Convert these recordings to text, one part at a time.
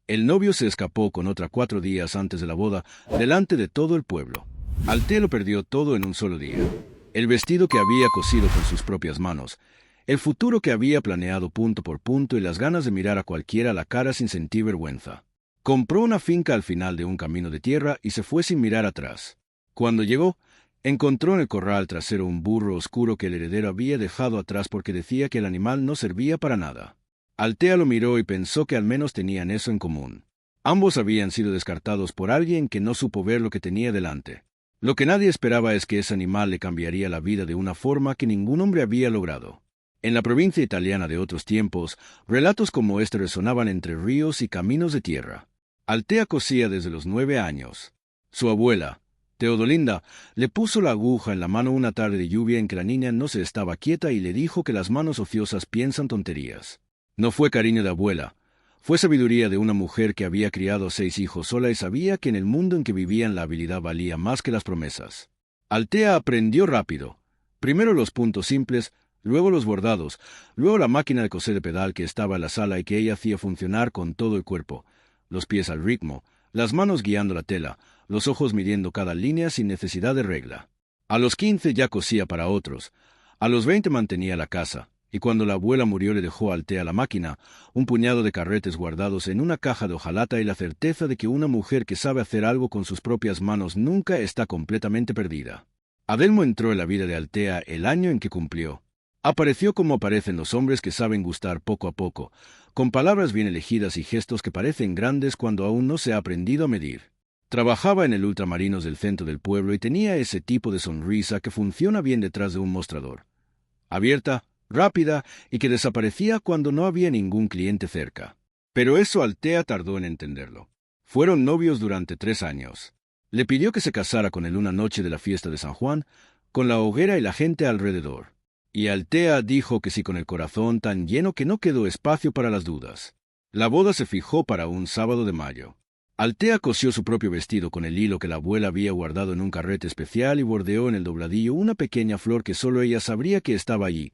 El novio se escapó con otra 4 días antes de la boda, delante de todo el pueblo. Altea lo perdió todo en un solo día. El vestido que había cosido con sus propias manos, el futuro que había planeado punto por punto y las ganas de mirar a cualquiera a la cara sin sentir vergüenza. Compró una finca al final de un camino de tierra y se fue sin mirar atrás. Cuando llegó, encontró en el corral trasero un burro oscuro que el heredero había dejado atrás porque decía que el animal no servía para nada. Altea lo miró y pensó que al menos tenían eso en común. Ambos habían sido descartados por alguien que no supo ver lo que tenía delante. Lo que nadie esperaba es que ese animal le cambiaría la vida de una forma que ningún hombre había logrado. En la provincia italiana de otros tiempos, relatos como este resonaban entre ríos y caminos de tierra. Altea cosía desde los 9 años. Su abuela, Teodolinda, le puso la aguja en la mano una tarde de lluvia en que la niña no se estaba quieta y le dijo que las manos ociosas piensan tonterías. No fue cariño de abuela, fue sabiduría de una mujer que había criado 6 hijos sola y sabía que en el mundo en que vivían la habilidad valía más que las promesas. Altea aprendió rápido. Primero los puntos simples, luego los bordados, luego la máquina de coser de pedal que estaba en la sala y que ella hacía funcionar con todo el cuerpo, los pies al ritmo, las manos guiando la tela, los ojos midiendo cada línea sin necesidad de regla. A los 15 ya cosía para otros, a los 20 mantenía la casa, y cuando la abuela murió le dejó a Altea la máquina, un puñado de carretes guardados en una caja de hojalata y la certeza de que una mujer que sabe hacer algo con sus propias manos nunca está completamente perdida. Adelmo entró en la vida de Altea el año en que cumplió. Apareció como aparecen los hombres que saben gustar poco a poco, con palabras bien elegidas y gestos que parecen grandes cuando aún no se ha aprendido a medir. Trabajaba en el Ultramarinos del centro del pueblo y tenía ese tipo de sonrisa que funciona bien detrás de un mostrador. Abierta, rápida y que desaparecía cuando no había ningún cliente cerca. Pero eso Altea tardó en entenderlo. Fueron novios durante 3 años. Le pidió que se casara con él una noche de la fiesta de San Juan, con la hoguera y la gente alrededor. Y Altea dijo que sí con el corazón tan lleno que no quedó espacio para las dudas. La boda se fijó para un sábado de mayo. Altea cosió su propio vestido con el hilo que la abuela había guardado en un carrete especial y bordeó en el dobladillo una pequeña flor que solo ella sabría que estaba allí,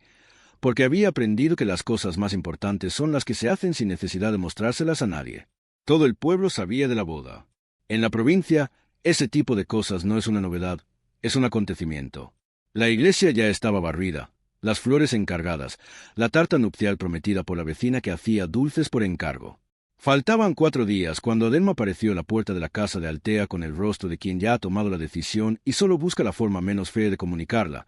porque había aprendido que las cosas más importantes son las que se hacen sin necesidad de mostrárselas a nadie. Todo el pueblo sabía de la boda. En la provincia, ese tipo de cosas no es una novedad, es un acontecimiento. La iglesia ya estaba barrida, las flores encargadas, la tarta nupcial prometida por la vecina que hacía dulces por encargo. Faltaban 4 días cuando Adelmo apareció en la puerta de la casa de Altea con el rostro de quien ya ha tomado la decisión y solo busca la forma menos fea de comunicarla,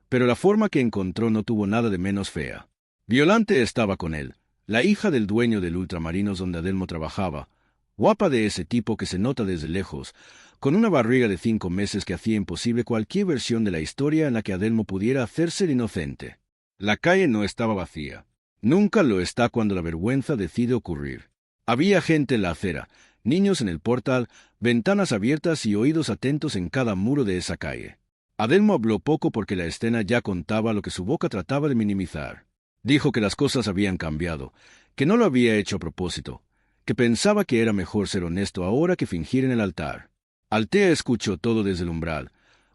pero la forma que encontró no tuvo nada de menos fea. Violante estaba con él, la hija del dueño del Ultramarinos donde Adelmo trabajaba, guapa de ese tipo que se nota desde lejos, con una barriga de 5 meses que hacía imposible cualquier versión de la historia en la que Adelmo pudiera hacerse el inocente. La calle no estaba vacía. Nunca lo está cuando la vergüenza decide ocurrir. Había gente en la acera, niños en el portal, ventanas abiertas y oídos atentos en cada muro de esa calle. Adelmo habló poco porque la escena ya contaba lo que su boca trataba de minimizar. Dijo que las cosas habían cambiado, que no lo había hecho a propósito, que pensaba que era mejor ser honesto ahora que fingir en el altar. Altea escuchó todo desde el umbral,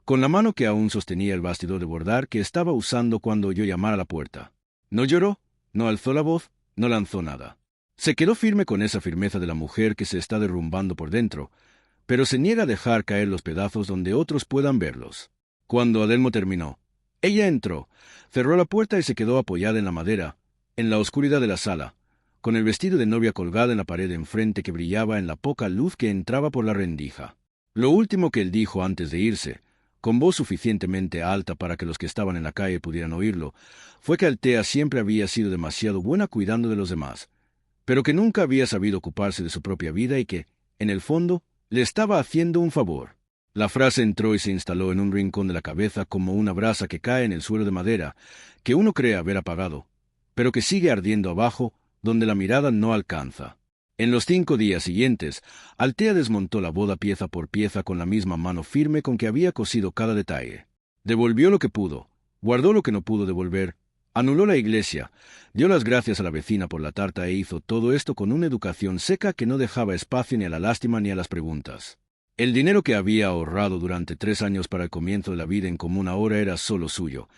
con la mano que aún sostenía el bastidor de bordar que estaba usando cuando oyó llamar a la puerta. No lloró, no alzó la voz, no lanzó nada. Se quedó firme con esa firmeza de la mujer que se está derrumbando por dentro, pero se niega a dejar caer los pedazos donde otros puedan verlos. Cuando Adelmo terminó, ella entró, cerró la puerta y se quedó apoyada en la madera, en la oscuridad de la sala, con el vestido de novia colgado en la pared enfrente que brillaba en la poca luz que entraba por la rendija. Lo último que él dijo antes de irse, con voz suficientemente alta para que los que estaban en la calle pudieran oírlo, fue que Altea siempre había sido demasiado buena cuidando de los demás, pero que nunca había sabido ocuparse de su propia vida y que, en el fondo, le estaba haciendo un favor. La frase entró y se instaló en un rincón de la cabeza como una brasa que cae en el suelo de madera, que uno cree haber apagado, pero que sigue ardiendo abajo, donde la mirada no alcanza. En los 5 días siguientes, Altea desmontó la boda pieza por pieza con la misma mano firme con que había cosido cada detalle. Devolvió lo que pudo, guardó lo que no pudo devolver, anuló la iglesia, dio las gracias a la vecina por la tarta e hizo todo esto con una educación seca que no dejaba espacio ni a la lástima ni a las preguntas. El dinero que había ahorrado durante 3 años para el comienzo de la vida en común ahora era solo suyo,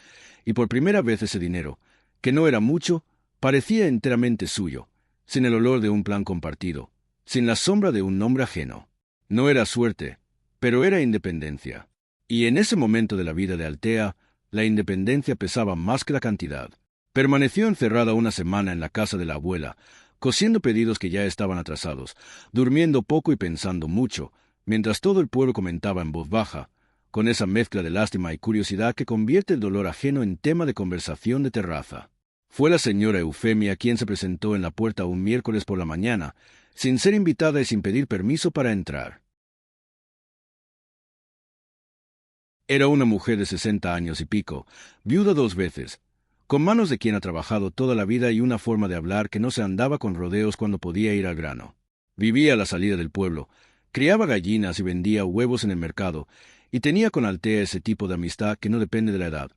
y por primera vez ese dinero, que no era mucho, parecía enteramente suyo, sin el olor de un plan compartido, sin la sombra de un nombre ajeno. No era suerte, pero era independencia. Y en ese momento de la vida de Altea, la independencia pesaba más que la cantidad. Permaneció encerrada una semana en la casa de la abuela, cosiendo pedidos que ya estaban atrasados, durmiendo poco y pensando mucho, mientras todo el pueblo comentaba en voz baja, con esa mezcla de lástima y curiosidad que convierte el dolor ajeno en tema de conversación de terraza. Fue la señora Eufemia quien se presentó en la puerta un miércoles por la mañana, sin ser invitada y sin pedir permiso para entrar. Era una mujer de 60 años y pico, viuda 2 veces, con manos de quien ha trabajado toda la vida y una forma de hablar que no se andaba con rodeos cuando podía ir al grano. Vivía a la salida del pueblo, criaba gallinas y vendía huevos en el mercado, y tenía con Altea ese tipo de amistad que no depende de la edad,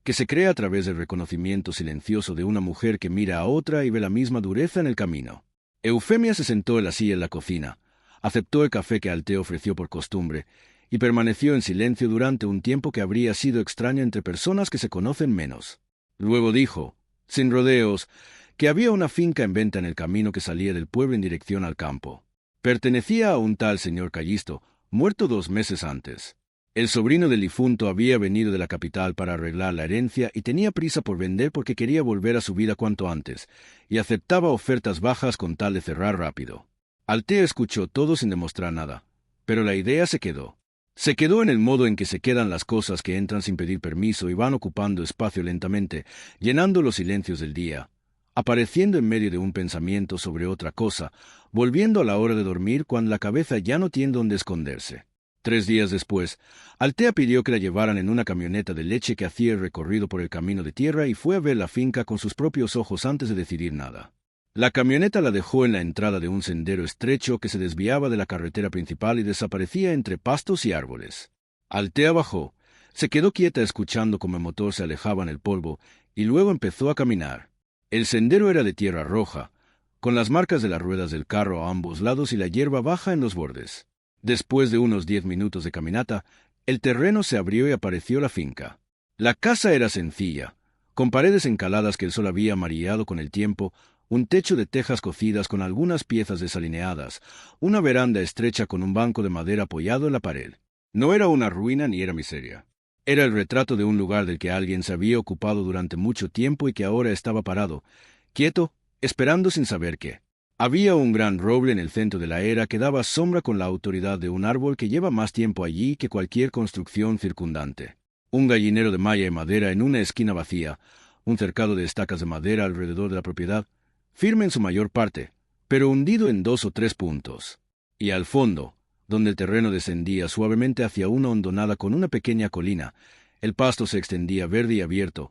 que se crea a través del reconocimiento silencioso de una mujer que mira a otra y ve la misma dureza en el camino. Eufemia se sentó en la silla en la cocina, aceptó el café que Altea ofreció por costumbre, y permaneció en silencio durante un tiempo que habría sido extraño entre personas que se conocen menos. Luego dijo, sin rodeos, que había una finca en venta en el camino que salía del pueblo en dirección al campo. Pertenecía a un tal señor Callisto, muerto 2 meses antes. El sobrino del difunto había venido de la capital para arreglar la herencia y tenía prisa por vender porque quería volver a su vida cuanto antes, y aceptaba ofertas bajas con tal de cerrar rápido. Altea escuchó todo sin demostrar nada, pero la idea se quedó. Se quedó en el modo en que se quedan las cosas que entran sin pedir permiso y van ocupando espacio lentamente, llenando los silencios del día, apareciendo en medio de un pensamiento sobre otra cosa, volviendo a la hora de dormir cuando la cabeza ya no tiene dónde esconderse. 3 días después, Altea pidió que la llevaran en una camioneta de leche que hacía el recorrido por el camino de tierra y fue a ver la finca con sus propios ojos antes de decidir nada. La camioneta la dejó en la entrada de un sendero estrecho que se desviaba de la carretera principal y desaparecía entre pastos y árboles. Altea bajó, se quedó quieta escuchando cómo el motor se alejaba en el polvo y luego empezó a caminar. El sendero era de tierra roja, con las marcas de las ruedas del carro a ambos lados y la hierba baja en los bordes. Después de unos 10 minutos de caminata, el terreno se abrió y apareció la finca. La casa era sencilla, con paredes encaladas que el sol había amarillado con el tiempo, un techo de tejas cocidas con algunas piezas desalineadas, una veranda estrecha con un banco de madera apoyado en la pared. No era una ruina ni era miseria. Era el retrato de un lugar del que alguien se había ocupado durante mucho tiempo y que ahora estaba parado, quieto, esperando sin saber qué. Había un gran roble en el centro de la era que daba sombra con la autoridad de un árbol que lleva más tiempo allí que cualquier construcción circundante. Un gallinero de malla y madera en una esquina vacía, un cercado de estacas de madera alrededor de la propiedad, firme en su mayor parte, pero hundido en 2 o 3 puntos. Y al fondo, donde el terreno descendía suavemente hacia una hondonada con una pequeña colina, el pasto se extendía verde y abierto,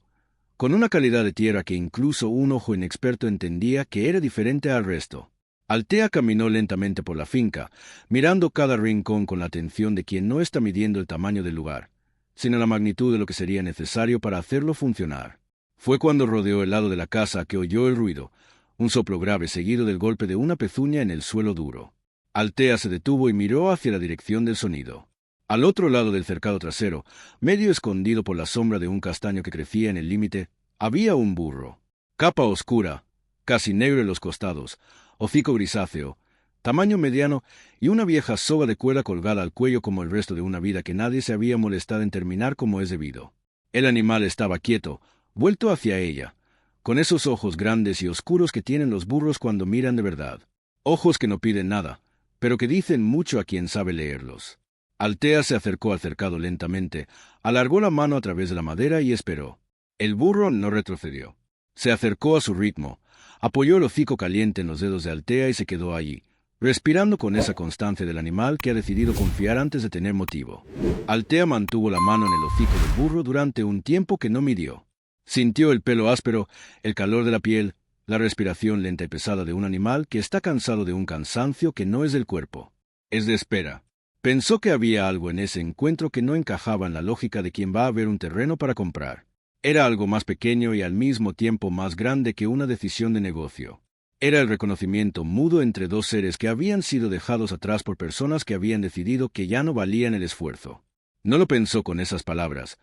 con una calidad de tierra que incluso un ojo inexperto entendía que era diferente al resto. Altea caminó lentamente por la finca, mirando cada rincón con la atención de quien no está midiendo el tamaño del lugar, sino la magnitud de lo que sería necesario para hacerlo funcionar. Fue cuando rodeó el lado de la casa que oyó el ruido, un soplo grave seguido del golpe de una pezuña en el suelo duro. Altea se detuvo y miró hacia la dirección del sonido. Al otro lado del cercado trasero, medio escondido por la sombra de un castaño que crecía en el límite, había un burro. Capa oscura, casi negro en los costados, hocico grisáceo, tamaño mediano y una vieja soga de cuerda colgada al cuello como el resto de una vida que nadie se había molestado en terminar como es debido. El animal estaba quieto, vuelto hacia ella, con esos ojos grandes y oscuros que tienen los burros cuando miran de verdad. Ojos que no piden nada, pero que dicen mucho a quien sabe leerlos. Altea se acercó al cercado lentamente, alargó la mano a través de la madera y esperó. El burro no retrocedió. Se acercó a su ritmo, apoyó el hocico caliente en los dedos de Altea y se quedó allí, respirando con esa constancia del animal que ha decidido confiar antes de tener motivo. Altea mantuvo la mano en el hocico del burro durante un tiempo que no midió. Sintió el pelo áspero, el calor de la piel, la respiración lenta y pesada de un animal que está cansado de un cansancio que no es del cuerpo. Es de espera. Pensó que había algo en ese encuentro que no encajaba en la lógica de quien va a ver un terreno para comprar. Era algo más pequeño y al mismo tiempo más grande que una decisión de negocio. Era el reconocimiento mudo entre 2 seres que habían sido dejados atrás por personas que habían decidido que ya no valían el esfuerzo. No lo pensó con esas palabras,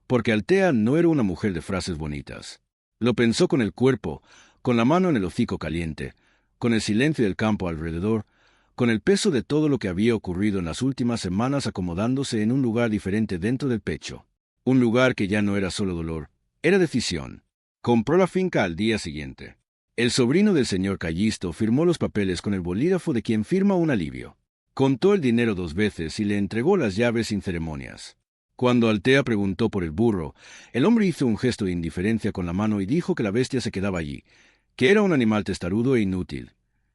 porque Altea no era una mujer de frases bonitas. Lo pensó con el cuerpo, con la mano en el hocico caliente, con el silencio del campo alrededor, con el peso de todo lo que había ocurrido en las últimas semanas acomodándose en un lugar diferente dentro del pecho. Un lugar que ya no era solo dolor, era decisión. Compró la finca al día siguiente. El sobrino del señor Callisto firmó los papeles con el bolígrafo de quien firma un alivio. Contó el dinero 2 veces y le entregó las llaves sin ceremonias. Cuando Altea preguntó por el burro, el hombre hizo un gesto de indiferencia con la mano y dijo que la bestia se quedaba allí, que era un animal testarudo e inútil,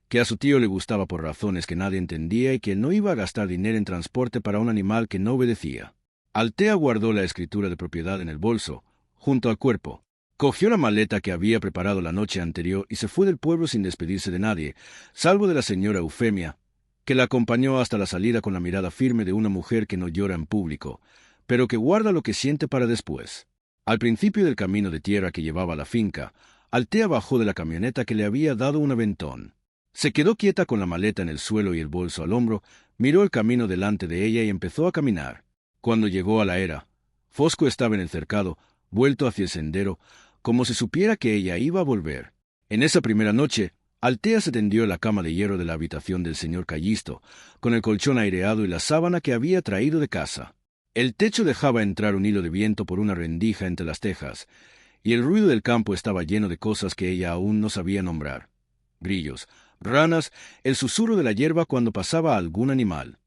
que a su tío le gustaba por razones que nadie entendía y que no iba a gastar dinero en transporte para un animal que no obedecía. Altea guardó la escritura de propiedad en el bolso, junto al cuerpo. Cogió la maleta que había preparado la noche anterior y se fue del pueblo sin despedirse de nadie, salvo de la señora Eufemia, que la acompañó hasta la salida con la mirada firme de una mujer que no llora en público, pero que guarda lo que siente para después. Al principio del camino de tierra que llevaba a la finca, Altea bajó de la camioneta que le había dado un aventón. Se quedó quieta con la maleta en el suelo y el bolso al hombro, miró el camino delante de ella y empezó a caminar. Cuando llegó a la era, Fosco estaba en el cercado, vuelto hacia el sendero, como si supiera que ella iba a volver. En esa primera noche, Altea se tendió en la cama de hierro de la habitación del señor Callisto, con el colchón aireado y la sábana que había traído de casa. El techo dejaba entrar un hilo de viento por una rendija entre las tejas, y el ruido del campo estaba lleno de cosas que ella aún no sabía nombrar. Grillos, ranas, el susurro de la hierba cuando pasaba algún animal.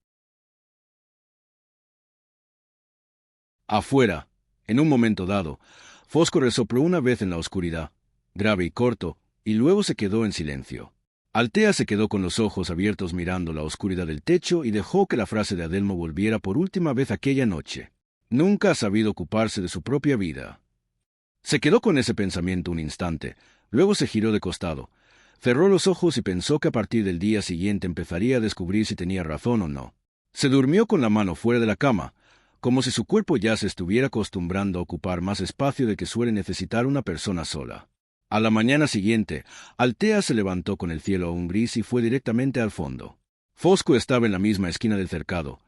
Afuera, en un momento dado, Fosco resopló una vez en la oscuridad, grave y corto, y luego se quedó en silencio. Altea se quedó con los ojos abiertos mirando la oscuridad del techo y dejó que la frase de Adelmo volviera por última vez aquella noche. Nunca ha sabido ocuparse de su propia vida. Se quedó con ese pensamiento un instante, luego se giró de costado, cerró los ojos y pensó que a partir del día siguiente empezaría a descubrir si tenía razón o no. Se durmió con la mano fuera de la cama, como si su cuerpo ya se estuviera acostumbrando a ocupar más espacio del que suele necesitar una persona sola. A la mañana siguiente, Altea se levantó con el cielo aún gris y fue directamente al fondo. Fosco estaba en la misma esquina del cercado,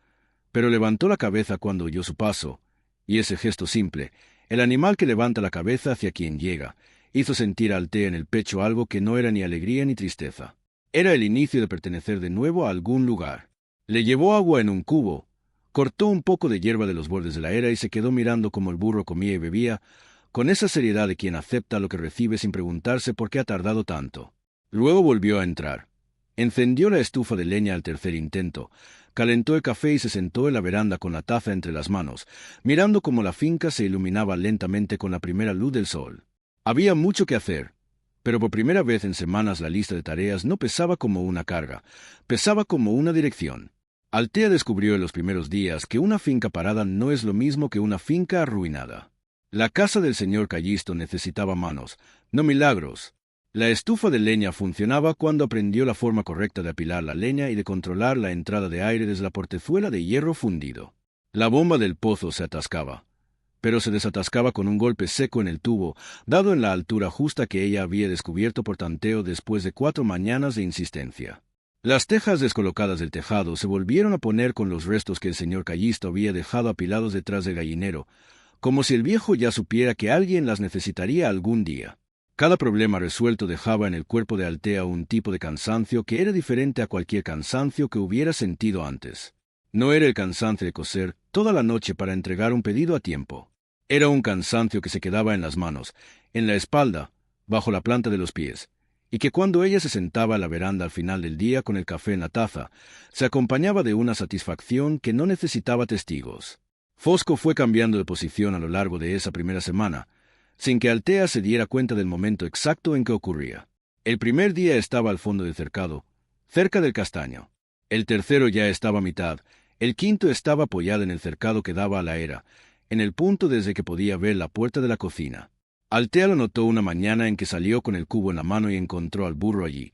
pero levantó la cabeza cuando oyó su paso, y ese gesto simple, el animal que levanta la cabeza hacia quien llega, hizo sentir a Altea en el pecho algo que no era ni alegría ni tristeza. Era el inicio de pertenecer de nuevo a algún lugar. Le llevó agua en un cubo, cortó un poco de hierba de los bordes de la era y se quedó mirando cómo el burro comía y bebía, con esa seriedad de quien acepta lo que recibe sin preguntarse por qué ha tardado tanto. Luego volvió a entrar. Encendió la estufa de leña al tercer intento, calentó el café y se sentó en la veranda con la taza entre las manos, mirando cómo la finca se iluminaba lentamente con la primera luz del sol. Había mucho que hacer, pero por primera vez en semanas la lista de tareas no pesaba como una carga, pesaba como una dirección. Altea descubrió en los primeros días que una finca parada no es lo mismo que una finca arruinada. La casa del señor Callisto necesitaba manos, no milagros. La estufa de leña funcionaba cuando aprendió la forma correcta de apilar la leña y de controlar la entrada de aire desde la portezuela de hierro fundido. La bomba del pozo se atascaba, pero se desatascaba con un golpe seco en el tubo, dado en la altura justa que ella había descubierto por tanteo después de 4 mañanas de insistencia. Las tejas descolocadas del tejado se volvieron a poner con los restos que el señor Callisto había dejado apilados detrás del gallinero, como si el viejo ya supiera que alguien las necesitaría algún día. Cada problema resuelto dejaba en el cuerpo de Altea un tipo de cansancio que era diferente a cualquier cansancio que hubiera sentido antes. No era el cansancio de coser toda la noche para entregar un pedido a tiempo. Era un cansancio que se quedaba en las manos, en la espalda, bajo la planta de los pies, y que cuando ella se sentaba a la veranda al final del día con el café en la taza, se acompañaba de una satisfacción que no necesitaba testigos. Fosco fue cambiando de posición a lo largo de esa primera semana, sin que Altea se diera cuenta del momento exacto en que ocurría. El primer día estaba al fondo del cercado, cerca del castaño. El tercero ya estaba a mitad, el quinto estaba apoyado en el cercado que daba a la era, en el punto desde que podía ver la puerta de la cocina. Altea lo notó una mañana en que salió con el cubo en la mano y encontró al burro allí,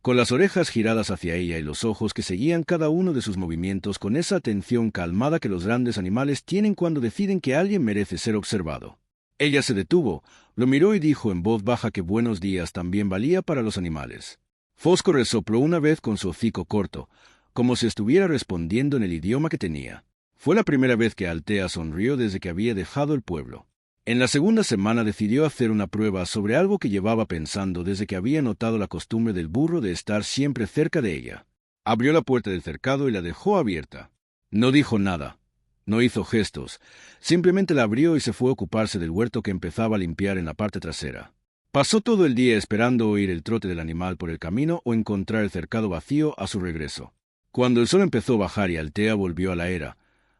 con las orejas giradas hacia ella y los ojos que seguían cada uno de sus movimientos con esa atención calmada que los grandes animales tienen cuando deciden que alguien merece ser observado. Ella se detuvo, lo miró y dijo en voz baja que buenos días también valía para los animales. Fosco resopló una vez con su hocico corto, como si estuviera respondiendo en el idioma que tenía. Fue la primera vez que Altea sonrió desde que había dejado el pueblo. En la segunda semana decidió hacer una prueba sobre algo que llevaba pensando desde que había notado la costumbre del burro de estar siempre cerca de ella. Abrió la puerta del cercado y la dejó abierta. No dijo nada. No hizo gestos. Simplemente la abrió y se fue a ocuparse del huerto que empezaba a limpiar en la parte trasera. Pasó todo el día esperando oír el trote del animal por el camino o encontrar el cercado vacío a su regreso. Cuando el sol empezó a bajar y Altea volvió a la era,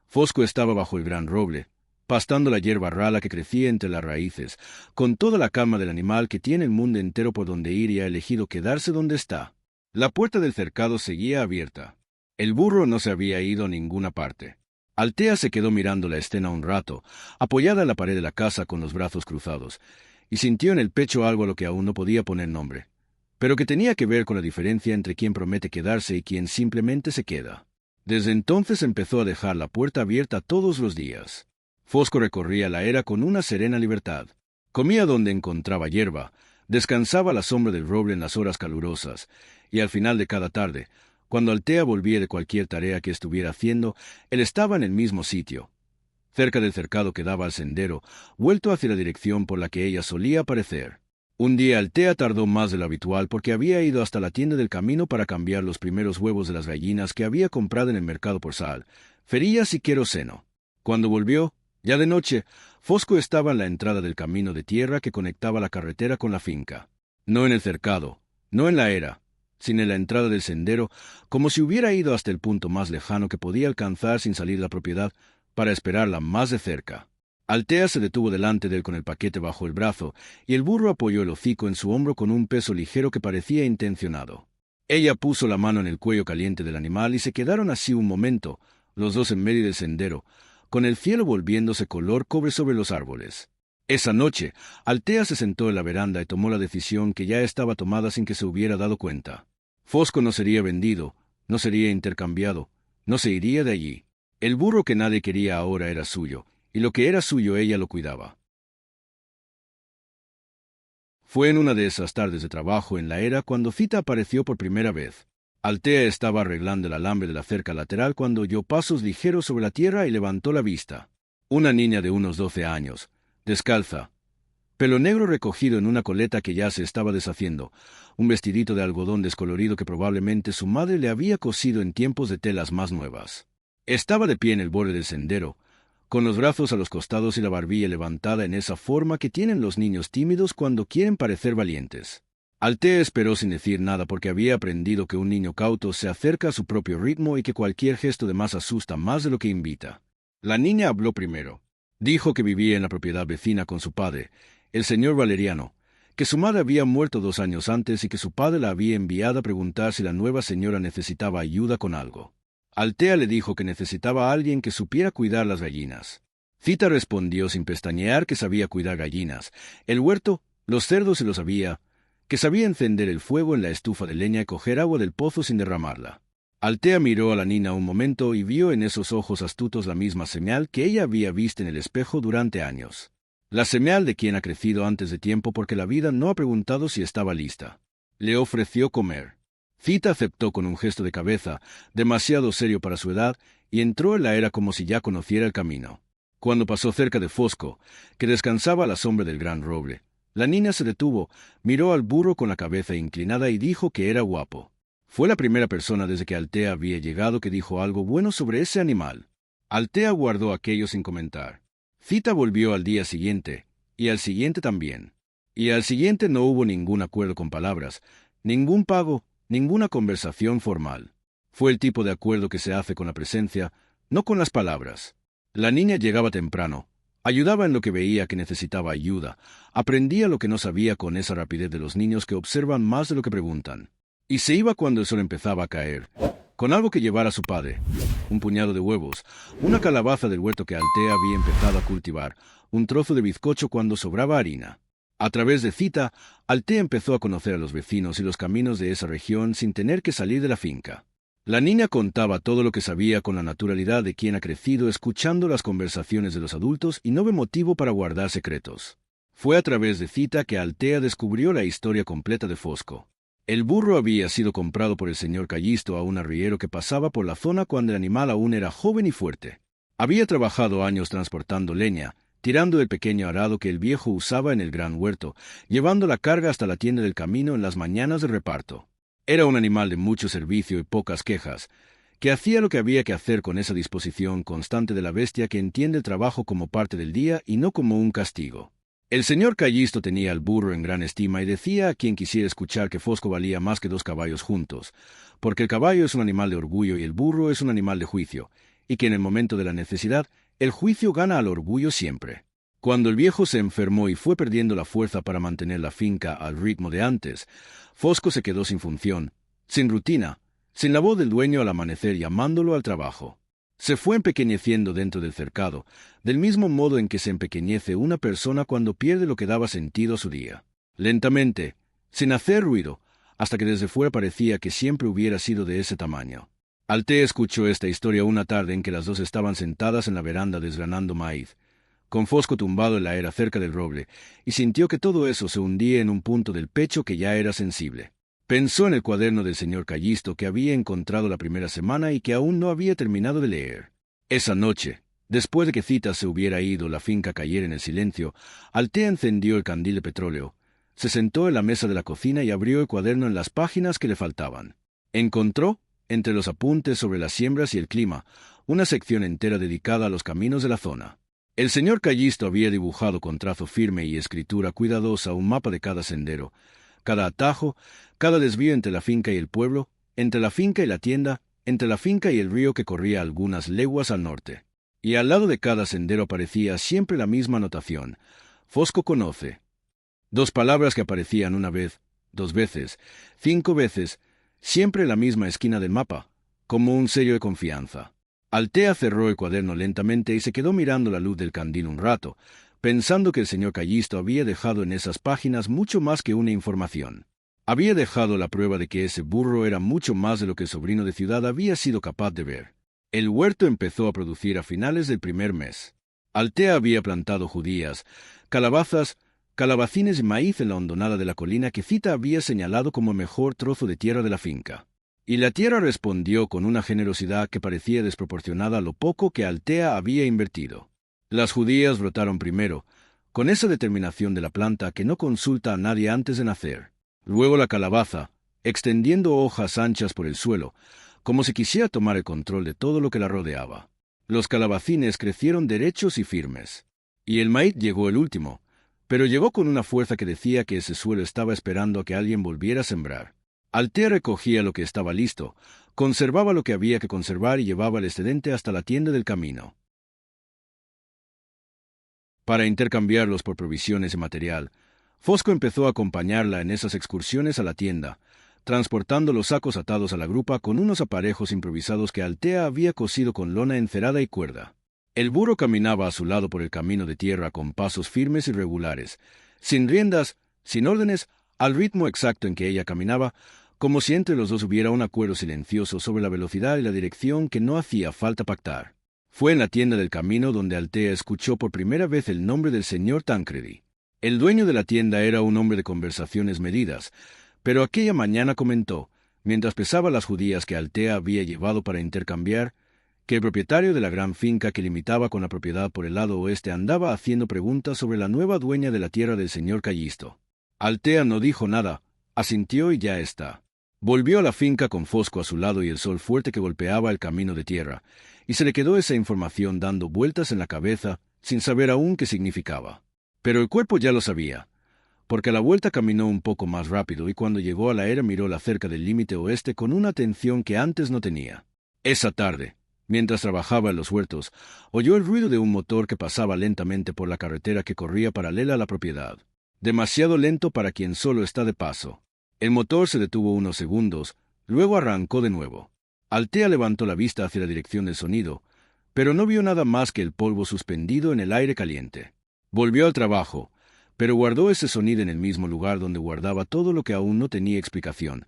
Fosco estaba bajo el gran roble, pastando la hierba rala que crecía entre las raíces, con toda la calma del animal que tiene el mundo entero por donde ir y ha elegido quedarse donde está. La puerta del cercado seguía abierta. El burro no se había ido a ninguna parte. Altea se quedó mirando la escena un rato, apoyada en la pared de la casa con los brazos cruzados, y sintió en el pecho algo a lo que aún no podía poner nombre, pero que tenía que ver con la diferencia entre quien promete quedarse y quien simplemente se queda. Desde entonces empezó a dejar la puerta abierta todos los días. Fosco recorría la era con una serena libertad. Comía donde encontraba hierba, descansaba a la sombra del roble en las horas calurosas, y al final de cada tarde, cuando Altea volvía de cualquier tarea que estuviera haciendo, él estaba en el mismo sitio, cerca del cercado que daba al sendero, vuelto hacia la dirección por la que ella solía aparecer. Un día Altea tardó más de lo habitual porque había ido hasta la tienda del camino para cambiar los primeros huevos de las gallinas que había comprado en el mercado por sal, ferillas y queroseno. Cuando volvió, ya de noche, Fosco estaba en la entrada del camino de tierra que conectaba la carretera con la finca. No en el cercado, no en la era, sino en la entrada del sendero, como si hubiera ido hasta el punto más lejano que podía alcanzar sin salir de la propiedad, para esperarla más de cerca. Altea se detuvo delante de él con el paquete bajo el brazo, y el burro apoyó el hocico en su hombro con un peso ligero que parecía intencionado. Ella puso la mano en el cuello caliente del animal y se quedaron así un momento, los dos en medio del sendero, con el cielo volviéndose color cobre sobre los árboles. Esa noche, Altea se sentó en la veranda y tomó la decisión que ya estaba tomada sin que se hubiera dado cuenta. Fosco no sería vendido, no sería intercambiado, no se iría de allí. El burro que nadie quería ahora era suyo, y lo que era suyo ella lo cuidaba. Fue en una de esas tardes de trabajo en la era cuando Zita apareció por primera vez. Altea estaba arreglando el alambre de la cerca lateral cuando oyó pasos ligeros sobre la tierra y levantó la vista. Una niña de unos 12 años, descalza, pelo negro recogido en una coleta que ya se estaba deshaciendo, un vestidito de algodón descolorido que probablemente su madre le había cosido en tiempos de telas más nuevas. Estaba de pie en el borde del sendero, con los brazos a los costados y la barbilla levantada en esa forma que tienen los niños tímidos cuando quieren parecer valientes. Altea esperó sin decir nada porque había aprendido que un niño cauto se acerca a su propio ritmo y que cualquier gesto de más asusta más de lo que invita. La niña habló primero. Dijo que vivía en la propiedad vecina con su padre, el señor Valeriano, que su madre había muerto 2 años antes y que su padre la había enviado a preguntar si la nueva señora necesitaba ayuda con algo. Altea le dijo que necesitaba a alguien que supiera cuidar las gallinas. Zita respondió sin pestañear que sabía cuidar gallinas, el huerto, los cerdos se lo sabía, que sabía encender el fuego en la estufa de leña y coger agua del pozo sin derramarla. Altea miró a la niña un momento y vio en esos ojos astutos la misma señal que ella había visto en el espejo durante años. La señal de quien ha crecido antes de tiempo porque la vida no ha preguntado si estaba lista. Le ofreció comer. Zita aceptó con un gesto de cabeza, demasiado serio para su edad, y entró en la era como si ya conociera el camino. Cuando pasó cerca de Fosco, que descansaba a la sombra del gran roble, la niña se detuvo, miró al burro con la cabeza inclinada y dijo que era guapo. Fue la primera persona desde que Altea había llegado que dijo algo bueno sobre ese animal. Altea guardó aquello sin comentar. Zita volvió al día siguiente, y al siguiente también. Y al siguiente no hubo ningún acuerdo con palabras, ningún pago, ninguna conversación formal. Fue el tipo de acuerdo que se hace con la presencia, no con las palabras. La niña llegaba temprano, ayudaba en lo que veía que necesitaba ayuda, aprendía lo que no sabía con esa rapidez de los niños que observan más de lo que preguntan. Y se iba cuando el sol empezaba a caer, con algo que llevara a su padre, un puñado de huevos, una calabaza del huerto que Altea había empezado a cultivar, un trozo de bizcocho cuando sobraba harina. A través de Zita, Altea empezó a conocer a los vecinos y los caminos de esa región sin tener que salir de la finca. La niña contaba todo lo que sabía con la naturalidad de quien ha crecido escuchando las conversaciones de los adultos y no ve motivo para guardar secretos. Fue a través de Zita que Altea descubrió la historia completa de Fosco. El burro había sido comprado por el señor Callisto a un arriero que pasaba por la zona cuando el animal aún era joven y fuerte. Había trabajado años transportando leña, tirando el pequeño arado que el viejo usaba en el gran huerto, llevando la carga hasta la tienda del camino en las mañanas de reparto. Era un animal de mucho servicio y pocas quejas, que hacía lo que había que hacer con esa disposición constante de la bestia que entiende el trabajo como parte del día y no como un castigo. El señor Callisto tenía al burro en gran estima y decía a quien quisiera escuchar que Fosco valía más que 2 caballos juntos, porque el caballo es un animal de orgullo y el burro es un animal de juicio, y que en el momento de la necesidad, el juicio gana al orgullo siempre. Cuando el viejo se enfermó y fue perdiendo la fuerza para mantener la finca al ritmo de antes, Fosco se quedó sin función, sin rutina, sin la voz del dueño al amanecer llamándolo al trabajo. Se fue empequeñeciendo dentro del cercado, del mismo modo en que se empequeñece una persona cuando pierde lo que daba sentido a su día. Lentamente, sin hacer ruido, hasta que desde fuera parecía que siempre hubiera sido de ese tamaño. Altea escuchó esta historia una tarde en que las dos estaban sentadas en la veranda desgranando maíz, con Fosco tumbado en la era cerca del roble, y sintió que todo eso se hundía en un punto del pecho que ya era sensible. Pensó en el cuaderno del señor Callisto que había encontrado la primera semana y que aún no había terminado de leer. Esa noche, después de que Cita se hubiera ido, la finca cayera en el silencio, Altea encendió el candil de petróleo, se sentó en la mesa de la cocina y abrió el cuaderno en las páginas que le faltaban. Encontró, entre los apuntes sobre las siembras y el clima, una sección entera dedicada a los caminos de la zona. El señor Callisto había dibujado con trazo firme y escritura cuidadosa un mapa de cada sendero, cada atajo, cada desvío entre la finca y el pueblo, entre la finca y la tienda, entre la finca y el río que corría algunas leguas al norte. Y al lado de cada sendero aparecía siempre la misma anotación: Fosco conoce. 2 palabras que aparecían una vez, 2 veces, 5 veces, siempre en la misma esquina del mapa, como un sello de confianza. Altea cerró el cuaderno lentamente y se quedó mirando la luz del candil un rato, pensando que el señor Callisto había dejado en esas páginas mucho más que una información. Había dejado la prueba de que ese burro era mucho más de lo que el sobrino de ciudad había sido capaz de ver. El huerto empezó a producir a finales del primer mes. Altea había plantado judías, calabazas, calabacines y maíz en la hondonada de la colina que Cita había señalado como el mejor trozo de tierra de la finca. Y la tierra respondió con una generosidad que parecía desproporcionada a lo poco que Altea había invertido. Las judías brotaron primero, con esa determinación de la planta que no consulta a nadie antes de nacer. Luego la calabaza, extendiendo hojas anchas por el suelo, como si quisiera tomar el control de todo lo que la rodeaba. Los calabacines crecieron derechos y firmes. Y el maíz llegó el último, pero llegó con una fuerza que decía que ese suelo estaba esperando a que alguien volviera a sembrar. Altea recogía lo que estaba listo, conservaba lo que había que conservar y llevaba el excedente hasta la tienda del camino, para intercambiarlos por provisiones y material. Fosco empezó a acompañarla en esas excursiones a la tienda, transportando los sacos atados a la grupa con unos aparejos improvisados que Altea había cosido con lona encerada y cuerda. El burro caminaba a su lado por el camino de tierra con pasos firmes y regulares, sin riendas, sin órdenes, al ritmo exacto en que ella caminaba, como si entre los dos hubiera un acuerdo silencioso sobre la velocidad y la dirección que no hacía falta pactar. Fue en la tienda del camino donde Altea escuchó por primera vez el nombre del señor Tancredi. El dueño de la tienda era un hombre de conversaciones medidas, pero aquella mañana comentó, mientras pesaba las judías que Altea había llevado para intercambiar, que el propietario de la gran finca que limitaba con la propiedad por el lado oeste andaba haciendo preguntas sobre la nueva dueña de la tierra del señor Callisto. Altea no dijo nada, asintió y ya está. Volvió a la finca con Fosco a su lado y el sol fuerte que golpeaba el camino de tierra, y se le quedó esa información dando vueltas en la cabeza, sin saber aún qué significaba. Pero el cuerpo ya lo sabía, porque a la vuelta caminó un poco más rápido y cuando llegó a la era miró la cerca del límite oeste con una atención que antes no tenía. Esa tarde, mientras trabajaba en los huertos, oyó el ruido de un motor que pasaba lentamente por la carretera que corría paralela a la propiedad. Demasiado lento para quien solo está de paso. El motor se detuvo unos segundos, luego arrancó de nuevo. Altea levantó la vista hacia la dirección del sonido, pero no vio nada más que el polvo suspendido en el aire caliente. Volvió al trabajo, pero guardó ese sonido en el mismo lugar donde guardaba todo lo que aún no tenía explicación,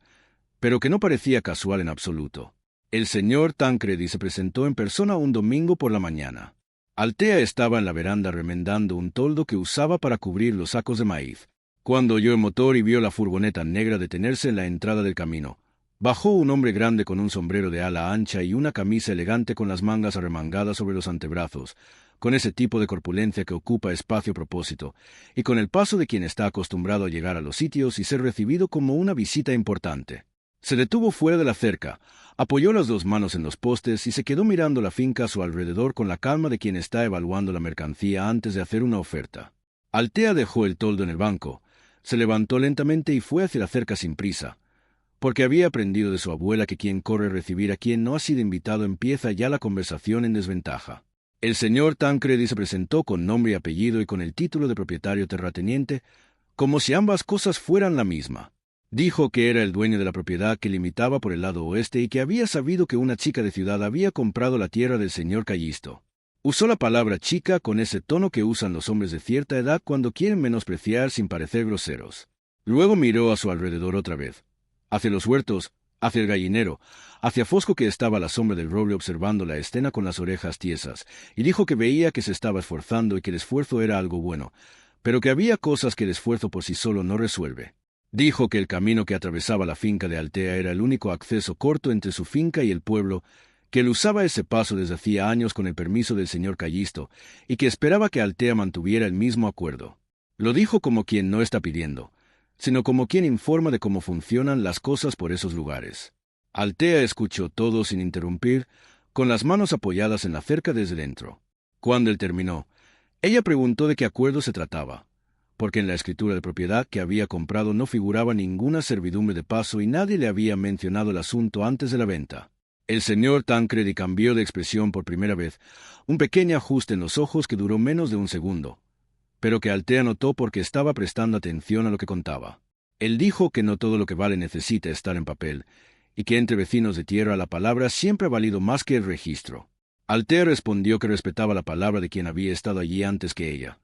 pero que no parecía casual en absoluto. El señor Tancredi se presentó en persona un domingo por la mañana. Altea estaba en la veranda remendando un toldo que usaba para cubrir los sacos de maíz. Cuando oyó el motor y vio la furgoneta negra detenerse en la entrada del camino, bajó un hombre grande con un sombrero de ala ancha y una camisa elegante con las mangas arremangadas sobre los antebrazos, con ese tipo de corpulencia que ocupa espacio a propósito, y con el paso de quien está acostumbrado a llegar a los sitios y ser recibido como una visita importante. Se detuvo fuera de la cerca, apoyó las dos manos en los postes y se quedó mirando la finca a su alrededor con la calma de quien está evaluando la mercancía antes de hacer una oferta. Altea dejó el toldo en el banco, se levantó lentamente y fue hacia la cerca sin prisa, porque había aprendido de su abuela que quien corre a recibir a quien no ha sido invitado empieza ya la conversación en desventaja. El señor Tancredi se presentó con nombre y apellido y con el título de propietario terrateniente, como si ambas cosas fueran la misma. Dijo que era el dueño de la propiedad que limitaba por el lado oeste y que había sabido que una chica de ciudad había comprado la tierra del señor Callisto. Usó la palabra chica con ese tono que usan los hombres de cierta edad cuando quieren menospreciar sin parecer groseros. Luego miró a su alrededor otra vez, hacia los huertos, hacia el gallinero, hacia Fosco que estaba a la sombra del roble observando la escena con las orejas tiesas, y dijo que veía que se estaba esforzando y que el esfuerzo era algo bueno, pero que había cosas que el esfuerzo por sí solo no resuelve. Dijo que el camino que atravesaba la finca de Altea era el único acceso corto entre su finca y el pueblo, que él usaba ese paso desde hacía años con el permiso del señor Callisto, y que esperaba que Altea mantuviera el mismo acuerdo. Lo dijo como quien no está pidiendo, sino como quien informa de cómo funcionan las cosas por esos lugares. Altea escuchó todo sin interrumpir, con las manos apoyadas en la cerca desde dentro. Cuando él terminó, ella preguntó de qué acuerdo se trataba, porque en la escritura de propiedad que había comprado no figuraba ninguna servidumbre de paso y nadie le había mencionado el asunto antes de la venta. El señor Tancredi cambió de expresión por primera vez, un pequeño ajuste en los ojos que duró menos de un segundo, pero que Altea notó porque estaba prestando atención a lo que contaba. Él dijo que no todo lo que vale necesita estar en papel, y que entre vecinos de tierra la palabra siempre ha valido más que el registro. Altea respondió que respetaba la palabra de quien había estado allí antes que ella,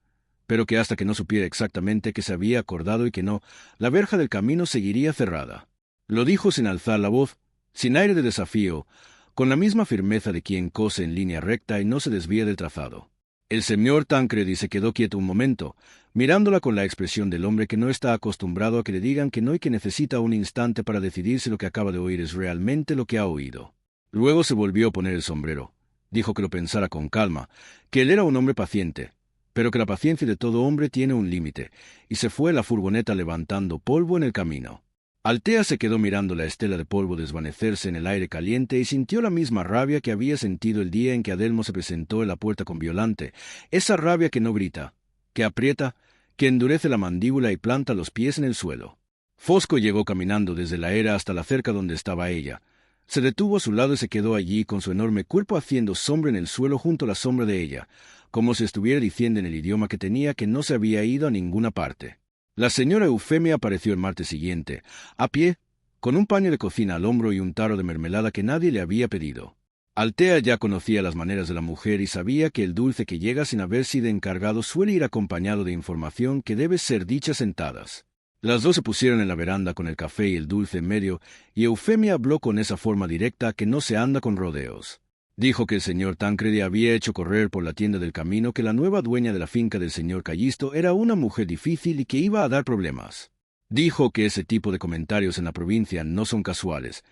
pero que hasta que no supiera exactamente que se había acordado y que no, la verja del camino seguiría cerrada. Lo dijo sin alzar la voz, sin aire de desafío, con la misma firmeza de quien cose en línea recta y no se desvía del trazado. El señor Tancredi se quedó quieto un momento, mirándola con la expresión del hombre que no está acostumbrado a que le digan que no y que necesita un instante para decidir si lo que acaba de oír es realmente lo que ha oído. Luego se volvió a poner el sombrero. Dijo que lo pensara con calma, que él era un hombre paciente, pero que la paciencia de todo hombre tiene un límite, y se fue a la furgoneta levantando polvo en el camino. Altea se quedó mirando la estela de polvo desvanecerse en el aire caliente y sintió la misma rabia que había sentido el día en que Adelmo se presentó en la puerta con Violante, esa rabia que no grita, que aprieta, que endurece la mandíbula y planta los pies en el suelo. Fosco llegó caminando desde la era hasta la cerca donde estaba ella. Se detuvo a su lado y se quedó allí con su enorme cuerpo haciendo sombra en el suelo junto a la sombra de ella, como si estuviera diciendo en el idioma que tenía que no se había ido a ninguna parte. La señora Eufemia apareció el martes siguiente, a pie, con un paño de cocina al hombro y un tarro de mermelada que nadie le había pedido. Altea ya conocía las maneras de la mujer y sabía que el dulce que llega sin haber sido encargado suele ir acompañado de información que debe ser dicha sentadas. Las dos se pusieron en la veranda con el café y el dulce en medio, y Eufemia habló con esa forma directa que no se anda con rodeos. Dijo que el señor Tancredi había hecho correr por la tienda del camino que la nueva dueña de la finca del señor Callisto era una mujer difícil y que iba a dar problemas. Dijo que ese tipo de comentarios en la provincia no son casuales,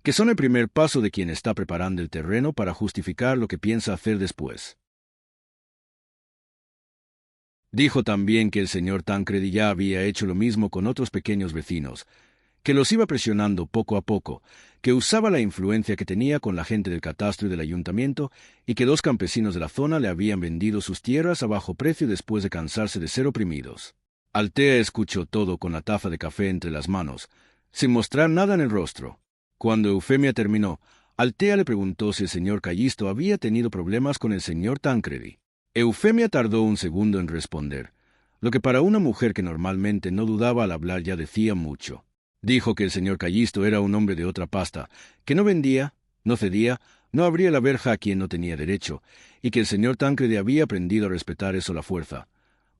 que son el primer paso de quien está preparando el terreno para justificar lo que piensa hacer después. Dijo también que el señor Tancredi ya había hecho lo mismo con otros pequeños vecinos, que los iba presionando poco a poco, que usaba la influencia que tenía con la gente del catastro y del ayuntamiento, y que 2 campesinos de la zona le habían vendido sus tierras a bajo precio después de cansarse de ser oprimidos. Altea escuchó todo con la taza de café entre las manos, sin mostrar nada en el rostro. Cuando Eufemia terminó, Altea le preguntó si el señor Callisto había tenido problemas con el señor Tancredi. Eufemia tardó un segundo en responder, lo que para una mujer que normalmente no dudaba al hablar ya decía mucho. Dijo que el señor Callisto era un hombre de otra pasta, que no vendía, no cedía, no abría la verja a quien no tenía derecho, y que el señor Tancredi había aprendido a respetar eso a la fuerza,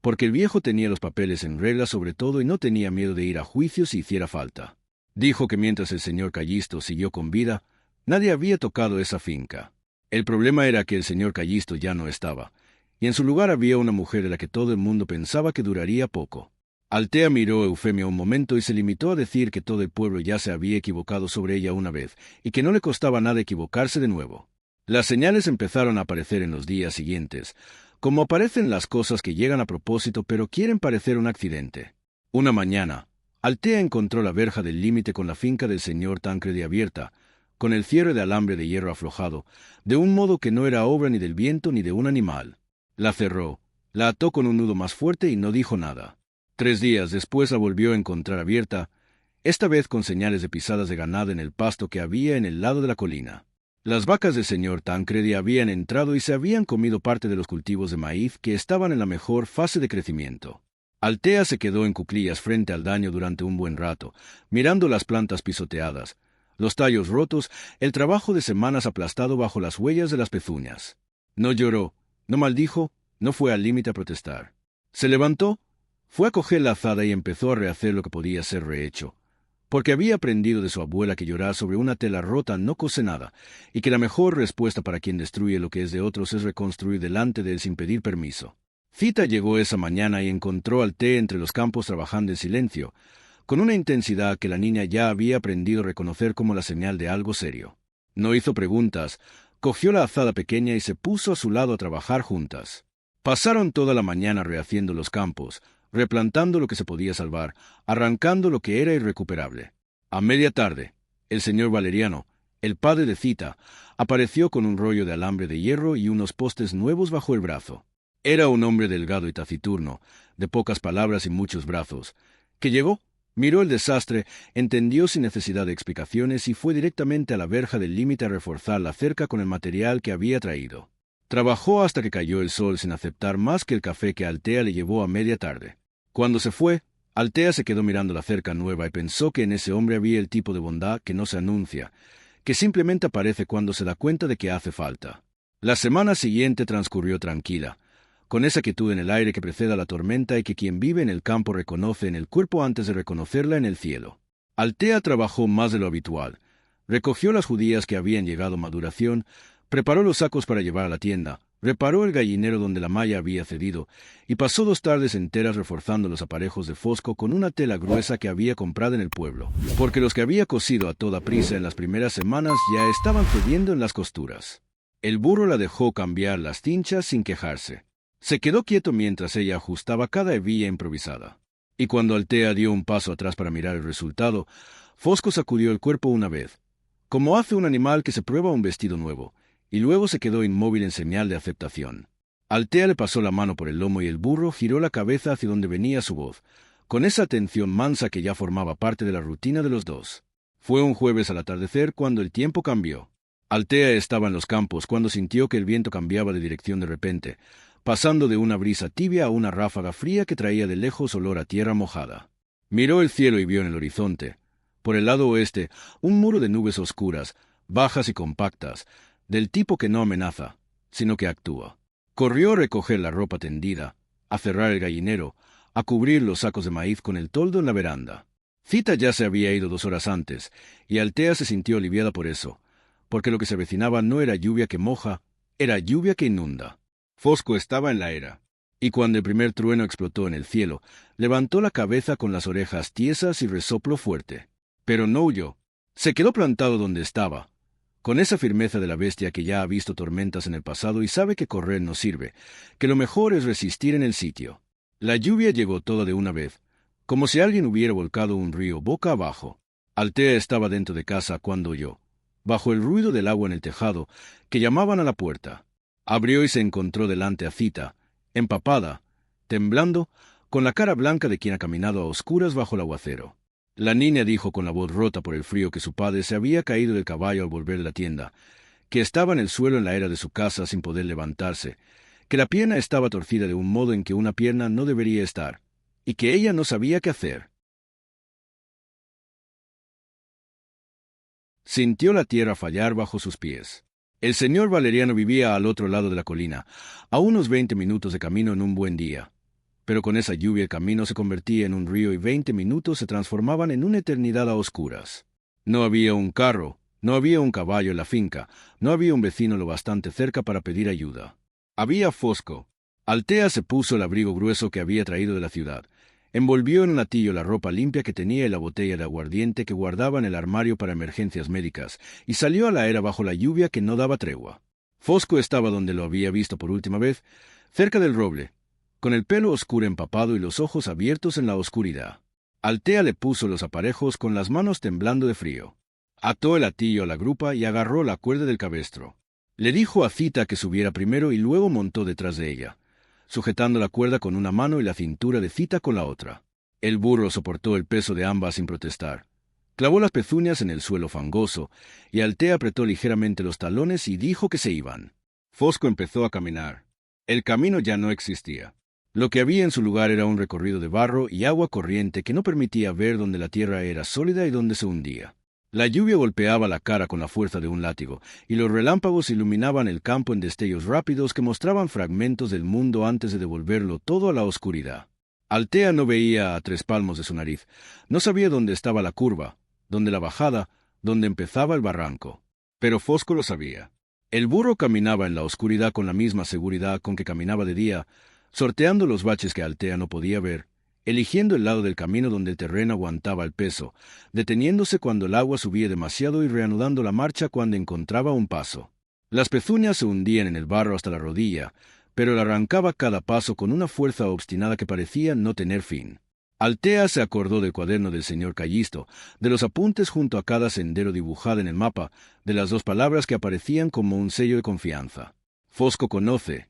porque el viejo tenía los papeles en regla sobre todo y no tenía miedo de ir a juicio si hiciera falta. Dijo que mientras el señor Callisto siguió con vida, nadie había tocado esa finca. El problema era que el señor Callisto ya no estaba, y en su lugar había una mujer de la que todo el mundo pensaba que duraría poco. Altea miró a Eufemia un momento y se limitó a decir que todo el pueblo ya se había equivocado sobre ella una vez, y que no le costaba nada equivocarse de nuevo. Las señales empezaron a aparecer en los días siguientes, como aparecen las cosas que llegan a propósito pero quieren parecer un accidente. Una mañana, Altea encontró la verja del límite con la finca del señor Tancredi abierta, con el cierre de alambre de hierro aflojado, de un modo que no era obra ni del viento ni de un animal. La cerró, la ató con un nudo más fuerte y no dijo nada. 3 días después la volvió a encontrar abierta, esta vez con señales de pisadas de ganado en el pasto que había en el lado de la colina. Las vacas del señor Tancredi habían entrado y se habían comido parte de los cultivos de maíz que estaban en la mejor fase de crecimiento. Altea se quedó en cuclillas frente al daño durante un buen rato, mirando las plantas pisoteadas, los tallos rotos, el trabajo de semanas aplastado bajo las huellas de las pezuñas. No lloró, no maldijo, no fue al límite a protestar. Se levantó, fue a coger la azada y empezó a rehacer lo que podía ser rehecho, porque había aprendido de su abuela que llorar sobre una tela rota no cose nada, y que la mejor respuesta para quien destruye lo que es de otros es reconstruir delante de él sin pedir permiso. Zita llegó esa mañana y encontró al Té entre los campos trabajando en silencio, con una intensidad que la niña ya había aprendido a reconocer como la señal de algo serio. No hizo preguntas, cogió la azada pequeña y se puso a su lado a trabajar juntas. Pasaron toda la mañana rehaciendo los campos, replantando lo que se podía salvar, arrancando lo que era irrecuperable. A media tarde, el señor Valeriano, el padre de Zita, apareció con un rollo de alambre de hierro y unos postes nuevos bajo el brazo. Era un hombre delgado y taciturno, de pocas palabras y muchos brazos, que llegó, miró el desastre, entendió sin necesidad de explicaciones y fue directamente a la verja del límite a reforzar la cerca con el material que había traído. Trabajó hasta que cayó el sol sin aceptar más que el café que Altea le llevó a media tarde. Cuando se fue, Altea se quedó mirando la cerca nueva y pensó que en ese hombre había el tipo de bondad que no se anuncia, que simplemente aparece cuando se da cuenta de que hace falta. La semana siguiente transcurrió tranquila, con esa quietud en el aire que precede a la tormenta y que quien vive en el campo reconoce en el cuerpo antes de reconocerla en el cielo. Altea trabajó más de lo habitual, recogió las judías que habían llegado a maduración, preparó los sacos para llevar a la tienda, reparó el gallinero donde la malla había cedido, y pasó 2 tardes enteras reforzando los aparejos de Fosco con una tela gruesa que había comprado en el pueblo, porque los que había cosido a toda prisa en las primeras semanas ya estaban cediendo en las costuras. El burro la dejó cambiar las cinchas sin quejarse. Se quedó quieto mientras ella ajustaba cada hebilla improvisada. Y cuando Altea dio un paso atrás para mirar el resultado, Fosco sacudió el cuerpo una vez, como hace un animal que se prueba un vestido nuevo, y luego se quedó inmóvil en señal de aceptación. Altea le pasó la mano por el lomo y el burro giró la cabeza hacia donde venía su voz, con esa atención mansa que ya formaba parte de la rutina de los dos. Fue un jueves al atardecer cuando el tiempo cambió. Altea estaba en los campos cuando sintió que el viento cambiaba de dirección de repente, pasando de una brisa tibia a una ráfaga fría que traía de lejos olor a tierra mojada. Miró el cielo y vio en el horizonte, por el lado oeste, un muro de nubes oscuras, bajas y compactas, del tipo que no amenaza, sino que actúa. Corrió a recoger la ropa tendida, a cerrar el gallinero, a cubrir los sacos de maíz con el toldo en la veranda. Zita ya se había ido 2 horas antes, y Altea se sintió aliviada por eso, porque lo que se avecinaba no era lluvia que moja, era lluvia que inunda. Fosco estaba en la era, y cuando el primer trueno explotó en el cielo, levantó la cabeza con las orejas tiesas y resopló fuerte. Pero no huyó. Se quedó plantado donde estaba, con esa firmeza de la bestia que ya ha visto tormentas en el pasado y sabe que correr no sirve, que lo mejor es resistir en el sitio. La lluvia llegó toda de una vez, como si alguien hubiera volcado un río boca abajo. Altea estaba dentro de casa cuando oyó, bajo el ruido del agua en el tejado, que llamaban a la puerta. Abrió y se encontró delante a Zita, empapada, temblando, con la cara blanca de quien ha caminado a oscuras bajo el aguacero. La niña dijo con la voz rota por el frío que su padre se había caído del caballo al volver de la tienda, que estaba en el suelo en la era de su casa sin poder levantarse, que la pierna estaba torcida de un modo en que una pierna no debería estar, y que ella no sabía qué hacer. Sintió la tierra fallar bajo sus pies. El señor Valeriano vivía al otro lado de la colina, a unos 20 minutos de camino en un buen día. Pero con esa lluvia el camino se convertía en un río y 20 minutos se transformaban en una eternidad a oscuras. No había un carro, no había un caballo en la finca, no había un vecino lo bastante cerca para pedir ayuda. Había Fosco. Altea se puso el abrigo grueso que había traído de la ciudad, envolvió en un latillo la ropa limpia que tenía y la botella de aguardiente que guardaba en el armario para emergencias médicas, y salió a la era bajo la lluvia que no daba tregua. Fosco estaba donde lo había visto por última vez, cerca del roble, con el pelo oscuro empapado y los ojos abiertos en la oscuridad. Altea le puso los aparejos con las manos temblando de frío. Ató el atillo a la grupa y agarró la cuerda del cabestro. Le dijo a Zita que subiera primero y luego montó detrás de ella, sujetando la cuerda con una mano y la cintura de Zita con la otra. El burro soportó el peso de ambas sin protestar. Clavó las pezuñas en el suelo fangoso, y Altea apretó ligeramente los talones y dijo que se iban. Fosco empezó a caminar. El camino ya no existía. Lo que había en su lugar era un recorrido de barro y agua corriente que no permitía ver dónde la tierra era sólida y dónde se hundía. La lluvia golpeaba la cara con la fuerza de un látigo, y los relámpagos iluminaban el campo en destellos rápidos que mostraban fragmentos del mundo antes de devolverlo todo a la oscuridad. Altea no veía a 3 palmos de su nariz. No sabía dónde estaba la curva, dónde la bajada, dónde empezaba el barranco. Pero Fosco lo sabía. El burro caminaba en la oscuridad con la misma seguridad con que caminaba de día, sorteando los baches que Altea no podía ver, eligiendo el lado del camino donde el terreno aguantaba el peso, deteniéndose cuando el agua subía demasiado y reanudando la marcha cuando encontraba un paso. Las pezuñas se hundían en el barro hasta la rodilla, pero él arrancaba cada paso con una fuerza obstinada que parecía no tener fin. Altea se acordó del cuaderno del señor Callisto, de los apuntes junto a cada sendero dibujado en el mapa, de las 2 palabras que aparecían como un sello de confianza. Fosco conoce.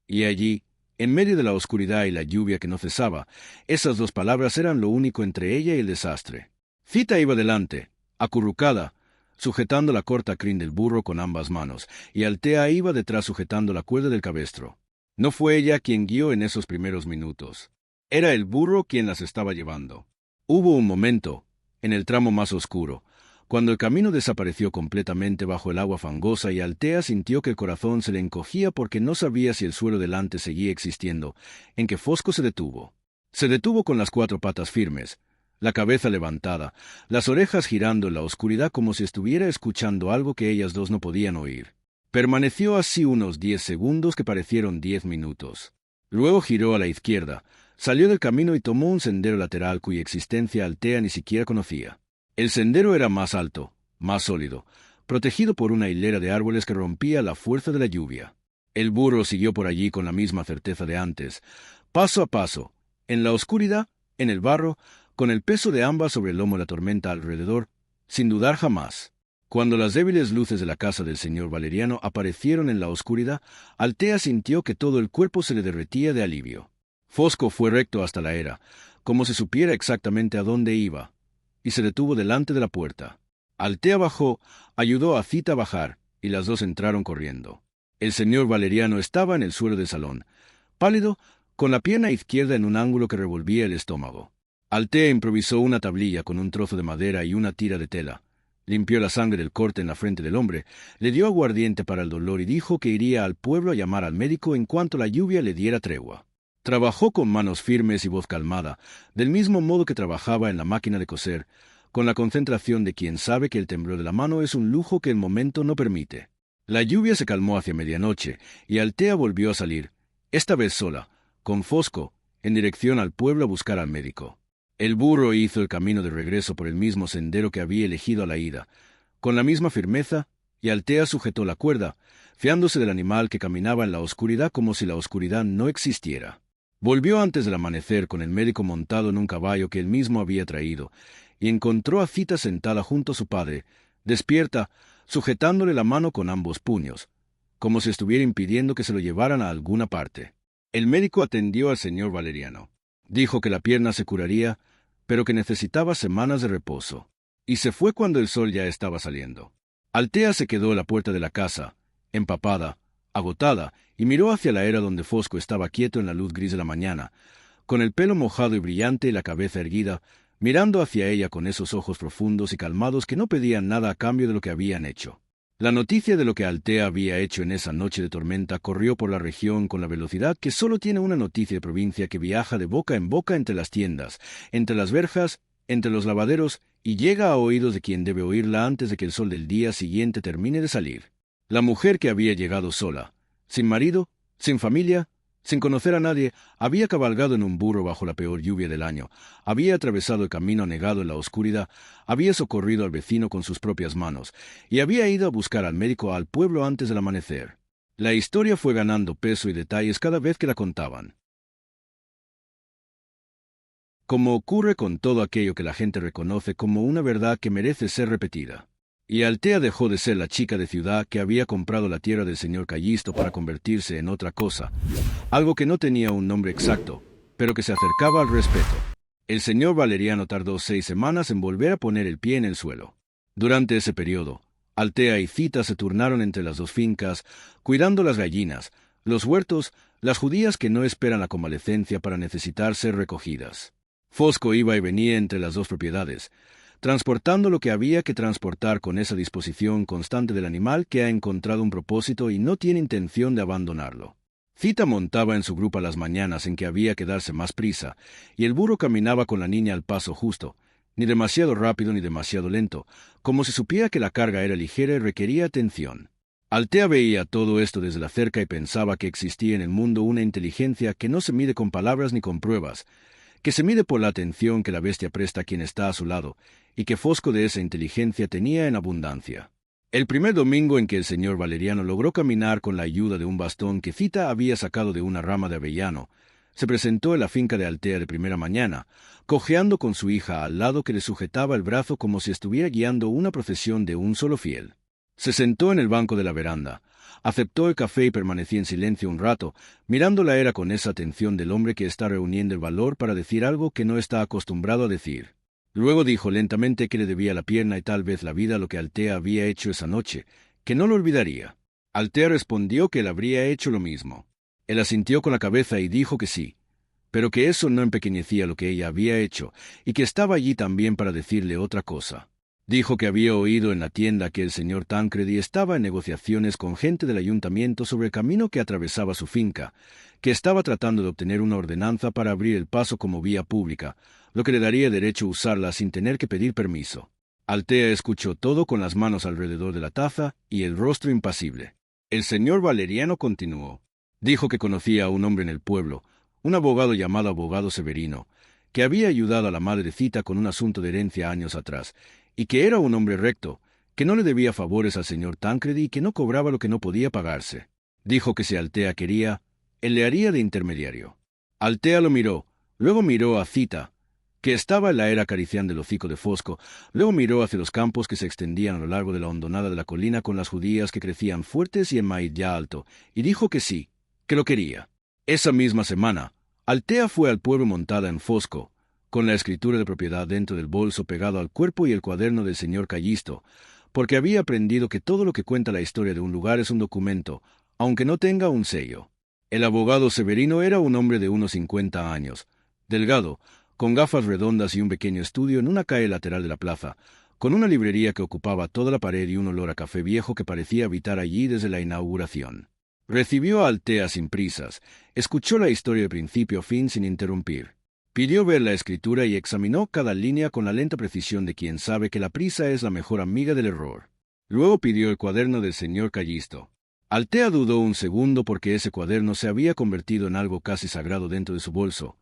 Y allí, en medio de la oscuridad y la lluvia que no cesaba, esas 2 palabras eran lo único entre ella y el desastre. Zita iba delante, acurrucada, sujetando la corta crin del burro con ambas manos, y Altea iba detrás sujetando la cuerda del cabestro. No fue ella quien guió en esos primeros minutos. Era el burro quien las estaba llevando. Hubo un momento, en el tramo más oscuro, cuando el camino desapareció completamente bajo el agua fangosa y Altea sintió que el corazón se le encogía porque no sabía si el suelo delante seguía existiendo, en que Fosco se detuvo. Se detuvo con las 4 patas firmes, la cabeza levantada, las orejas girando en la oscuridad como si estuviera escuchando algo que ellas 2 no podían oír. Permaneció así unos 10 segundos que parecieron 10 minutos. Luego giró a la izquierda, salió del camino y tomó un sendero lateral cuya existencia Altea ni siquiera conocía. El sendero era más alto, más sólido, protegido por una hilera de árboles que rompía la fuerza de la lluvia. El burro siguió por allí con la misma certeza de antes, paso a paso, en la oscuridad, en el barro, con el peso de ambas sobre el lomo de la tormenta alrededor, sin dudar jamás. Cuando las débiles luces de la casa del señor Valeriano aparecieron en la oscuridad, Altea sintió que todo el cuerpo se le derretía de alivio. Fosco fue recto hasta la era, como si supiera exactamente a dónde iba, y se detuvo delante de la puerta. Altea bajó, ayudó a Zita a bajar, y las 2 entraron corriendo. El señor Valeriano estaba en el suelo del salón, pálido, con la pierna izquierda en un ángulo que revolvía el estómago. Altea improvisó una tablilla con un trozo de madera y una tira de tela. Limpió la sangre del corte en la frente del hombre, le dio aguardiente para el dolor y dijo que iría al pueblo a llamar al médico en cuanto la lluvia le diera tregua. Trabajó con manos firmes y voz calmada, del mismo modo que trabajaba en la máquina de coser, con la concentración de quien sabe que el temblor de la mano es un lujo que el momento no permite. La lluvia se calmó hacia medianoche, y Altea volvió a salir, esta vez sola, con Fosco, en dirección al pueblo a buscar al médico. El burro hizo el camino de regreso por el mismo sendero que había elegido a la ida, con la misma firmeza, y Altea sujetó la cuerda, fiándose del animal que caminaba en la oscuridad como si la oscuridad no existiera. Volvió antes del amanecer con el médico montado en un caballo que él mismo había traído, y encontró a Zita sentada junto a su padre, despierta, sujetándole la mano con ambos puños, como si estuviera impidiendo que se lo llevaran a alguna parte. El médico atendió al señor Valeriano. Dijo que la pierna se curaría, pero que necesitaba semanas de reposo, y se fue cuando el sol ya estaba saliendo. Altea se quedó a la puerta de la casa, empapada, agotada, y miró hacia la era donde Fosco estaba quieto en la luz gris de la mañana, con el pelo mojado y brillante y la cabeza erguida, mirando hacia ella con esos ojos profundos y calmados que no pedían nada a cambio de lo que habían hecho. La noticia de lo que Altea había hecho en esa noche de tormenta corrió por la región con la velocidad que solo tiene una noticia de provincia que viaja de boca en boca entre las tiendas, entre las verjas, entre los lavaderos, y llega a oídos de quien debe oírla antes de que el sol del día siguiente termine de salir. La mujer que había llegado sola, sin marido, sin familia, sin conocer a nadie, había cabalgado en un burro bajo la peor lluvia del año, había atravesado el camino anegado en la oscuridad, había socorrido al vecino con sus propias manos, y había ido a buscar al médico al pueblo antes del amanecer. La historia fue ganando peso y detalles cada vez que la contaban. como ocurre con todo aquello que la gente reconoce como una verdad que merece ser repetida. Y Altea dejó de ser la chica de ciudad que había comprado la tierra del señor Callisto para convertirse en otra cosa, algo que no tenía un nombre exacto, pero que se acercaba al respeto. El señor Valeriano tardó 6 semanas en volver a poner el pie en el suelo. Durante ese periodo, Altea y Zita se turnaron entre las dos fincas, cuidando las gallinas, los huertos, las judías que no esperan la convalecencia para necesitar ser recogidas. Fosco iba y venía entre las dos propiedades, transportando lo que había que transportar con esa disposición constante del animal que ha encontrado un propósito y no tiene intención de abandonarlo. Zita montaba en su grupa las mañanas en que había que darse más prisa, y el burro caminaba con la niña al paso justo, ni demasiado rápido ni demasiado lento, como si supiera que la carga era ligera y requería atención. Altea veía todo esto desde la cerca y pensaba que existía en el mundo una inteligencia que no se mide con palabras ni con pruebas, que se mide por la atención que la bestia presta a quien está a su lado, y que Fosco de esa inteligencia tenía en abundancia. El primer domingo en que el señor Valeriano logró caminar con la ayuda de un bastón que Zita había sacado de una rama de avellano, se presentó en la finca de Altea de primera mañana, cojeando con su hija al lado que le sujetaba el brazo como si estuviera guiando una procesión de un solo fiel. Se sentó en el banco de la veranda, aceptó el café y permaneció en silencio un rato, mirando la era con esa atención del hombre que está reuniendo el valor para decir algo que no está acostumbrado a decir. Luego dijo lentamente que le debía la pierna y tal vez la vida lo que Altea había hecho esa noche, que no lo olvidaría. Altea respondió que él habría hecho lo mismo. Él asintió con la cabeza y dijo que sí, pero que eso no empequeñecía lo que ella había hecho, y que estaba allí también para decirle otra cosa. Dijo que había oído en la tienda que el señor Tancredi estaba en negociaciones con gente del ayuntamiento sobre el camino que atravesaba su finca, que estaba tratando de obtener una ordenanza para abrir el paso como vía pública, lo que le daría derecho a usarla sin tener que pedir permiso. Altea escuchó todo con las manos alrededor de la taza y el rostro impasible. El señor Valeriano continuó. Dijo que conocía a un hombre en el pueblo, un abogado llamado abogado Severino, que había ayudado a la madrecita con un asunto de herencia años atrás, y que era un hombre recto, que no le debía favores al señor Tancredi y que no cobraba lo que no podía pagarse. Dijo que si Altea quería, él le haría de intermediario. Altea lo miró, luego miró a Zita, que estaba en la era acariciando el hocico de Fosco, luego miró hacia los campos que se extendían a lo largo de la hondonada de la colina con las judías que crecían fuertes y en maíz ya alto, y dijo que sí, que lo quería. Esa misma semana, Altea fue al pueblo montada en Fosco, con la escritura de propiedad dentro del bolso pegado al cuerpo y el cuaderno del señor Callisto, porque había aprendido que todo lo que cuenta la historia de un lugar es un documento, aunque no tenga un sello. El abogado Severino era un hombre de unos 50 años, delgado, con gafas redondas y un pequeño estudio en una calle lateral de la plaza, con una librería que ocupaba toda la pared y un olor a café viejo que parecía habitar allí desde la inauguración. Recibió a Altea sin prisas, escuchó la historia de principio a fin sin interrumpir. Pidió ver la escritura y examinó cada línea con la lenta precisión de quien sabe que la prisa es la mejor amiga del error. Luego pidió el cuaderno del señor Callisto. Altea dudó un segundo porque ese cuaderno se había convertido en algo casi sagrado dentro de su bolso,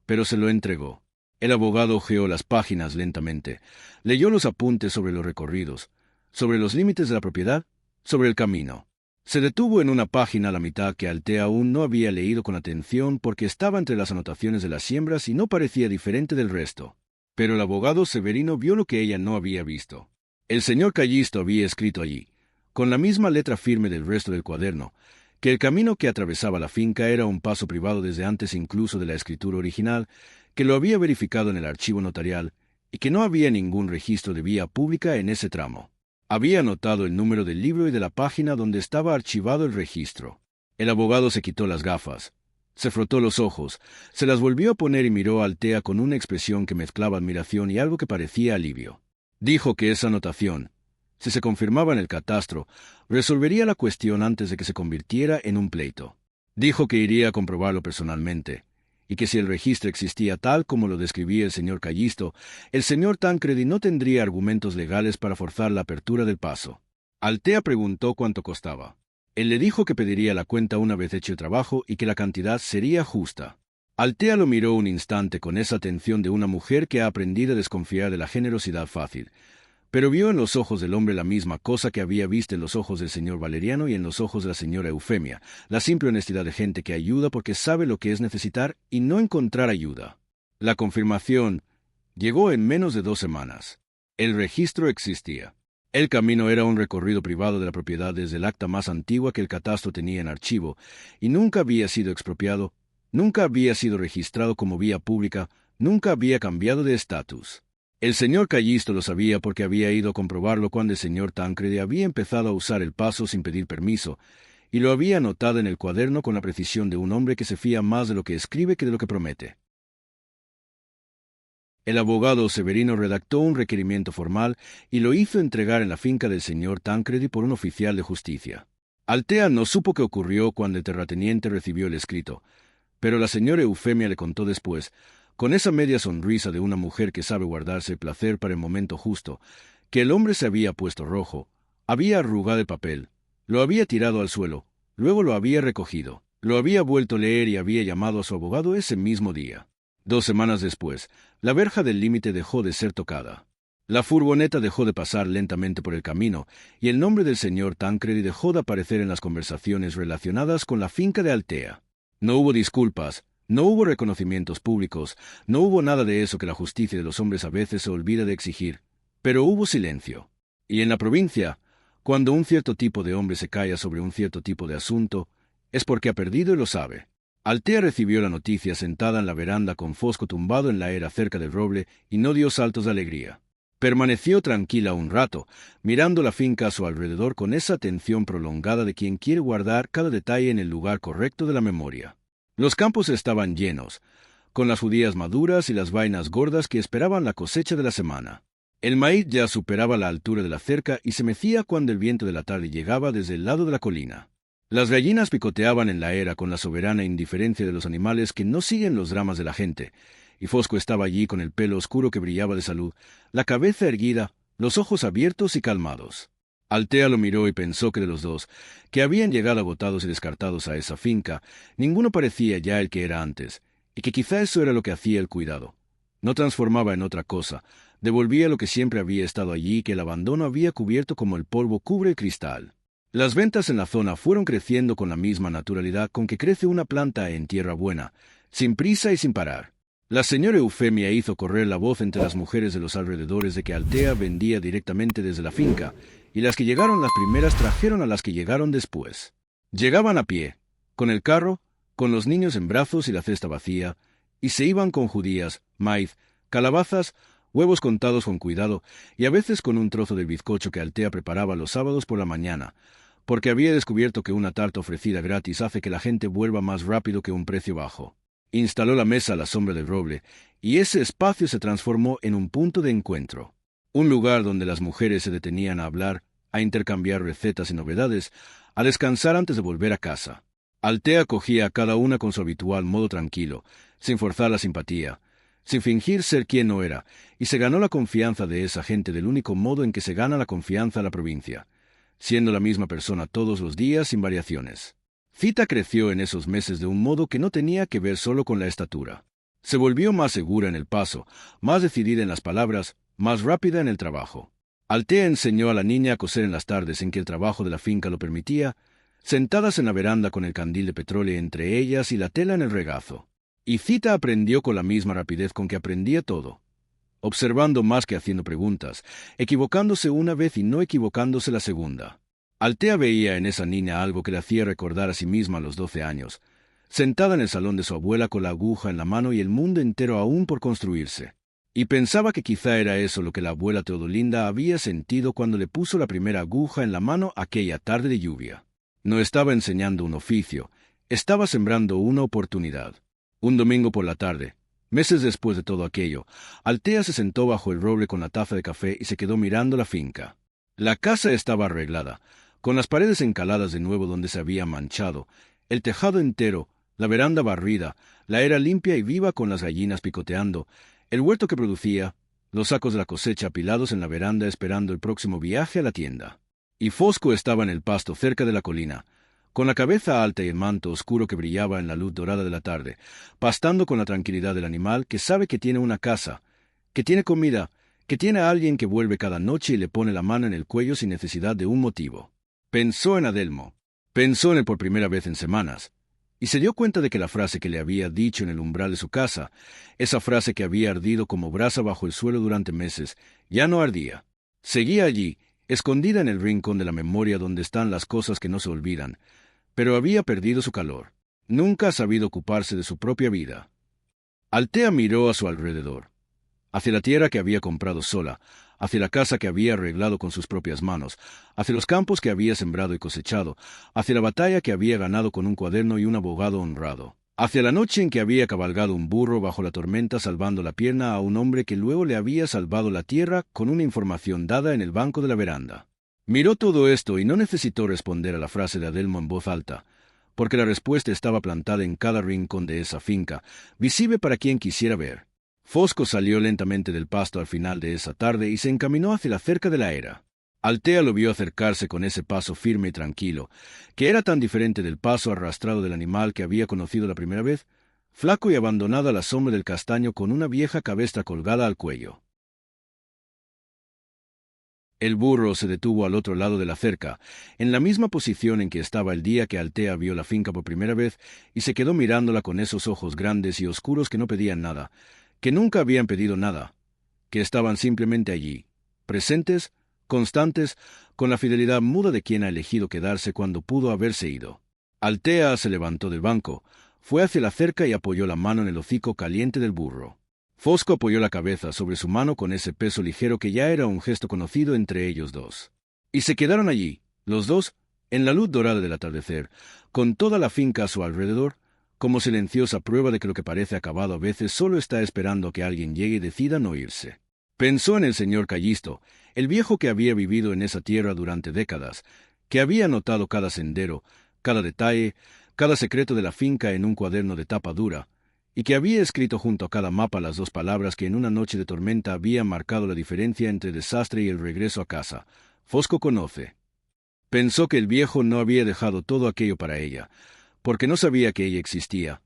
pero se lo entregó. El abogado hojeó las páginas lentamente, leyó los apuntes sobre los recorridos, sobre los límites de la propiedad, sobre el camino. Se detuvo en una página a la mitad que Altea aún no había leído con atención porque estaba entre las anotaciones de las siembras y no parecía diferente del resto. Pero el abogado Severino vio lo que ella no había visto. El señor Callisto había escrito allí, con la misma letra firme del resto del cuaderno, que el camino que atravesaba la finca era un paso privado desde antes incluso de la escritura original, que lo había verificado en el archivo notarial y que no había ningún registro de vía pública en ese tramo. Había anotado el número del libro y de la página donde estaba archivado el registro. El abogado se quitó las gafas, se frotó los ojos, se las volvió a poner y miró a Altea con una expresión que mezclaba admiración y algo que parecía alivio. Dijo que esa anotación, si se confirmaba en el catastro, resolvería la cuestión antes de que se convirtiera en un pleito. Dijo que iría a comprobarlo personalmente, y que si el registro existía tal como lo describía el señor Callisto, el señor Tancredi no tendría argumentos legales para forzar la apertura del paso. Altea preguntó cuánto costaba. Él le dijo que pediría la cuenta una vez hecho el trabajo y que la cantidad sería justa. Altea lo miró un instante con esa atención de una mujer que ha aprendido a desconfiar de la generosidad fácil, pero vio en los ojos del hombre la misma cosa que había visto en los ojos del señor Valeriano y en los ojos de la señora Eufemia, la simple honestidad de gente que ayuda porque sabe lo que es necesitar y no encontrar ayuda. La confirmación llegó en menos de 2 semanas. El registro existía. El camino era un recorrido privado de la propiedad desde el acta más antigua que el catastro tenía en archivo, y nunca había sido expropiado, nunca había sido registrado como vía pública, nunca había cambiado de estatus. El señor Callisto lo sabía porque había ido a comprobarlo cuando el señor Tancredi había empezado a usar el paso sin pedir permiso, y lo había anotado en el cuaderno con la precisión de un hombre que se fía más de lo que escribe que de lo que promete. El abogado Severino redactó un requerimiento formal y lo hizo entregar en la finca del señor Tancredi por un oficial de justicia. Altea no supo qué ocurrió cuando el terrateniente recibió el escrito, pero la señora Eufemia le contó después, con esa media sonrisa de una mujer que sabe guardarse placer para el momento justo, que el hombre se había puesto rojo, había arrugado el papel, lo había tirado al suelo, luego lo había recogido, lo había vuelto a leer y había llamado a su abogado ese mismo día. 2 semanas después, la verja del límite dejó de ser tocada. La furgoneta dejó de pasar lentamente por el camino, y el nombre del señor Tancredi dejó de aparecer en las conversaciones relacionadas con la finca de Altea. No hubo disculpas, no hubo reconocimientos públicos, no hubo nada de eso que la justicia de los hombres a veces se olvida de exigir, pero hubo silencio. Y en la provincia, cuando un cierto tipo de hombre se calla sobre un cierto tipo de asunto, es porque ha perdido y lo sabe. Altea recibió la noticia sentada en la veranda con Fosco tumbado en la era cerca del roble y no dio saltos de alegría. Permaneció tranquila un rato, mirando la finca a su alrededor con esa atención prolongada de quien quiere guardar cada detalle en el lugar correcto de la memoria. Los campos estaban llenos, con las judías maduras y las vainas gordas que esperaban la cosecha de la semana. El maíz ya superaba la altura de la cerca y se mecía cuando el viento de la tarde llegaba desde el lado de la colina. Las gallinas picoteaban en la era con la soberana indiferencia de los animales que no siguen los dramas de la gente, y Fosco estaba allí con el pelo oscuro que brillaba de salud, la cabeza erguida, los ojos abiertos y calmados. Altea lo miró y pensó que de los dos, que habían llegado agotados y descartados a esa finca, ninguno parecía ya el que era antes, y que quizá eso era lo que hacía el cuidado. No transformaba en otra cosa, devolvía lo que siempre había estado allí que el abandono había cubierto como el polvo cubre el cristal. Las ventas en la zona fueron creciendo con la misma naturalidad con que crece una planta en tierra buena, sin prisa y sin parar. La señora Eufemia hizo correr la voz entre las mujeres de los alrededores de que Altea vendía directamente desde la finca, y las que llegaron las primeras trajeron a las que llegaron después. Llegaban a pie, con el carro, con los niños en brazos y la cesta vacía, y se iban con judías, maíz, calabazas, huevos contados con cuidado, y a veces con un trozo del bizcocho que Altea preparaba los sábados por la mañana, porque había descubierto que una tarta ofrecida gratis hace que la gente vuelva más rápido que un precio bajo. Instaló la mesa a la sombra del roble, y ese espacio se transformó en un punto de encuentro. Un lugar donde las mujeres se detenían a hablar, a intercambiar recetas y novedades, a descansar antes de volver a casa. Altea cogía a cada una con su habitual modo tranquilo, sin forzar la simpatía, sin fingir ser quien no era, y se ganó la confianza de esa gente del único modo en que se gana la confianza a la provincia, siendo la misma persona todos los días sin variaciones. Zita creció en esos meses de un modo que no tenía que ver solo con la estatura. Se volvió más segura en el paso, más decidida en las palabras, más rápida en el trabajo. Altea enseñó a la niña a coser en las tardes en que el trabajo de la finca lo permitía, sentadas en la veranda con el candil de petróleo entre ellas y la tela en el regazo. Y Zita aprendió con la misma rapidez con que aprendía todo, observando más que haciendo preguntas, equivocándose una vez y no equivocándose la segunda. Altea veía en esa niña algo que le hacía recordar a sí misma a los 12 años, sentada en el salón de su abuela con la aguja en la mano y el mundo entero aún por construirse. Y pensaba que quizá era eso lo que la abuela Teodolinda había sentido cuando le puso la primera aguja en la mano aquella tarde de lluvia. No estaba enseñando un oficio, estaba sembrando una oportunidad. Un domingo por la tarde, meses después de todo aquello, Altea se sentó bajo el roble con la taza de café y se quedó mirando la finca. La casa estaba arreglada, con las paredes encaladas de nuevo donde se había manchado, el tejado entero, la veranda barrida, la era limpia y viva con las gallinas picoteando, el huerto que producía, los sacos de la cosecha apilados en la veranda esperando el próximo viaje a la tienda. Y Fosco estaba en el pasto cerca de la colina, con la cabeza alta y el manto oscuro que brillaba en la luz dorada de la tarde, pastando con la tranquilidad del animal que sabe que tiene una casa, que tiene comida, que tiene a alguien que vuelve cada noche y le pone la mano en el cuello sin necesidad de un motivo. Pensó en Adelmo. Pensó en él por primera vez en semanas, y se dio cuenta de que la frase que le había dicho en el umbral de su casa, esa frase que había ardido como brasa bajo el suelo durante meses, ya no ardía. Seguía allí, escondida en el rincón de la memoria donde están las cosas que no se olvidan, pero había perdido su calor. Nunca ha sabido ocuparse de su propia vida. Altea miró a su alrededor, hacia la tierra que había comprado sola, hacia la casa que había arreglado con sus propias manos, hacia los campos que había sembrado y cosechado, hacia la batalla que había ganado con un cuaderno y un abogado honrado, hacia la noche en que había cabalgado un burro bajo la tormenta salvando la pierna a un hombre que luego le había salvado la tierra con una información dada en el banco de la veranda. Miró todo esto y no necesitó responder a la frase de Adelmo en voz alta, porque la respuesta estaba plantada en cada rincón de esa finca, visible para quien quisiera ver. Fosco salió lentamente del pasto al final de esa tarde y se encaminó hacia la cerca de la era. Altea lo vio acercarse con ese paso firme y tranquilo, que era tan diferente del paso arrastrado del animal que había conocido la primera vez, flaco y abandonado a la sombra del castaño con una vieja cabestra colgada al cuello. El burro se detuvo al otro lado de la cerca, en la misma posición en que estaba el día que Altea vio la finca por primera vez, y se quedó mirándola con esos ojos grandes y oscuros que no pedían nada, que nunca habían pedido nada, que estaban simplemente allí, presentes, constantes, con la fidelidad muda de quien ha elegido quedarse cuando pudo haberse ido. Altea se levantó del banco, fue hacia la cerca y apoyó la mano en el hocico caliente del burro. Fosco apoyó la cabeza sobre su mano con ese peso ligero que ya era un gesto conocido entre ellos dos. Y se quedaron allí, los dos, en la luz dorada del atardecer, con toda la finca a su alrededor, como silenciosa prueba de que lo que parece acabado a veces solo está esperando a que alguien llegue y decida no irse. Pensó en el señor Callisto, el viejo que había vivido en esa tierra durante décadas, que había notado cada sendero, cada detalle, cada secreto de la finca en un cuaderno de tapa dura, y que había escrito junto a cada mapa las dos palabras que en una noche de tormenta habían marcado la diferencia entre el desastre y el regreso a casa. Fosco conoce. Pensó que el viejo no había dejado todo aquello para ella, porque no sabía que ella existía,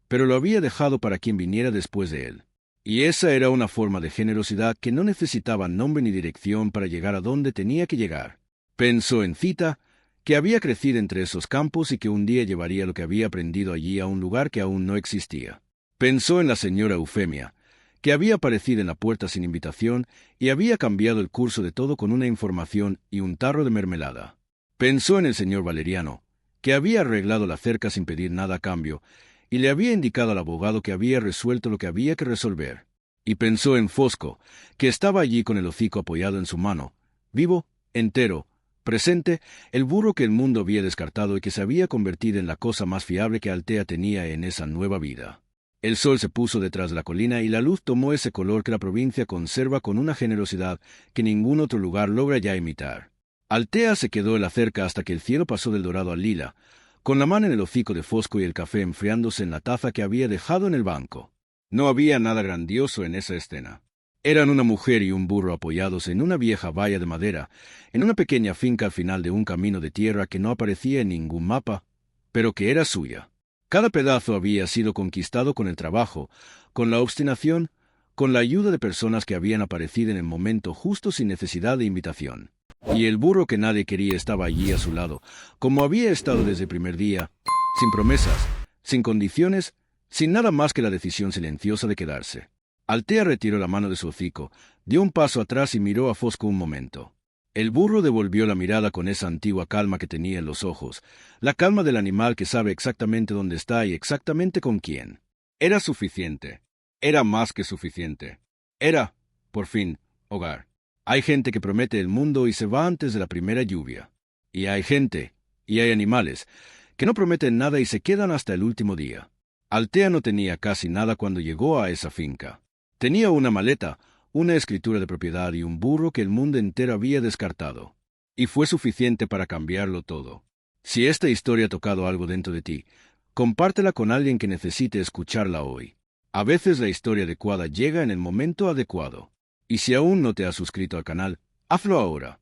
pero lo había dejado para quien viniera después de él. Y esa era una forma de generosidad que no necesitaba nombre ni dirección para llegar a donde tenía que llegar. Pensó en Cita, que había crecido entre esos campos y que un día llevaría lo que había aprendido allí a un lugar que aún no existía. Pensó en la señora Eufemia, que había aparecido en la puerta sin invitación y había cambiado el curso de todo con una información y un tarro de mermelada. Pensó en el señor Valeriano, que había arreglado la cerca sin pedir nada a cambio, y le había indicado al abogado que había resuelto lo que había que resolver. Y pensó en Fosco, que estaba allí con el hocico apoyado en su mano, vivo, entero, presente, el burro que el mundo había descartado y que se había convertido en la cosa más fiable que Altea tenía en esa nueva vida. El sol se puso detrás de la colina y la luz tomó ese color que la provincia conserva con una generosidad que ningún otro lugar logra ya imitar. Altea se quedó en la cerca hasta que el cielo pasó del dorado al lila, con la mano en el hocico de Fosco y el café enfriándose en la taza que había dejado en el banco. No había nada grandioso en esa escena. Eran una mujer y un burro apoyados en una vieja valla de madera, en una pequeña finca al final de un camino de tierra que no aparecía en ningún mapa, pero que era suya. Cada pedazo había sido conquistado con el trabajo, con la obstinación, con la ayuda de personas que habían aparecido en el momento justo sin necesidad de invitación. Y el burro que nadie quería estaba allí a su lado, como había estado desde el primer día, sin promesas, sin condiciones, sin nada más que la decisión silenciosa de quedarse. Altea retiró la mano de su hocico, dio un paso atrás y miró a Fosco un momento. El burro devolvió la mirada con esa antigua calma que tenía en los ojos, la calma del animal que sabe exactamente dónde está y exactamente con quién. Era suficiente. Era más que suficiente. Era, por fin, hogar. Hay gente que promete el mundo y se va antes de la primera lluvia. Y hay gente, y hay animales, que no prometen nada y se quedan hasta el último día. Altea no tenía casi nada cuando llegó a esa finca. Tenía una maleta, una escritura de propiedad y un burro que el mundo entero había descartado. Y fue suficiente para cambiarlo todo. Si esta historia ha tocado algo dentro de ti, compártela con alguien que necesite escucharla hoy. A veces la historia adecuada llega en el momento adecuado. Y si aún no te has suscrito al canal, hazlo ahora.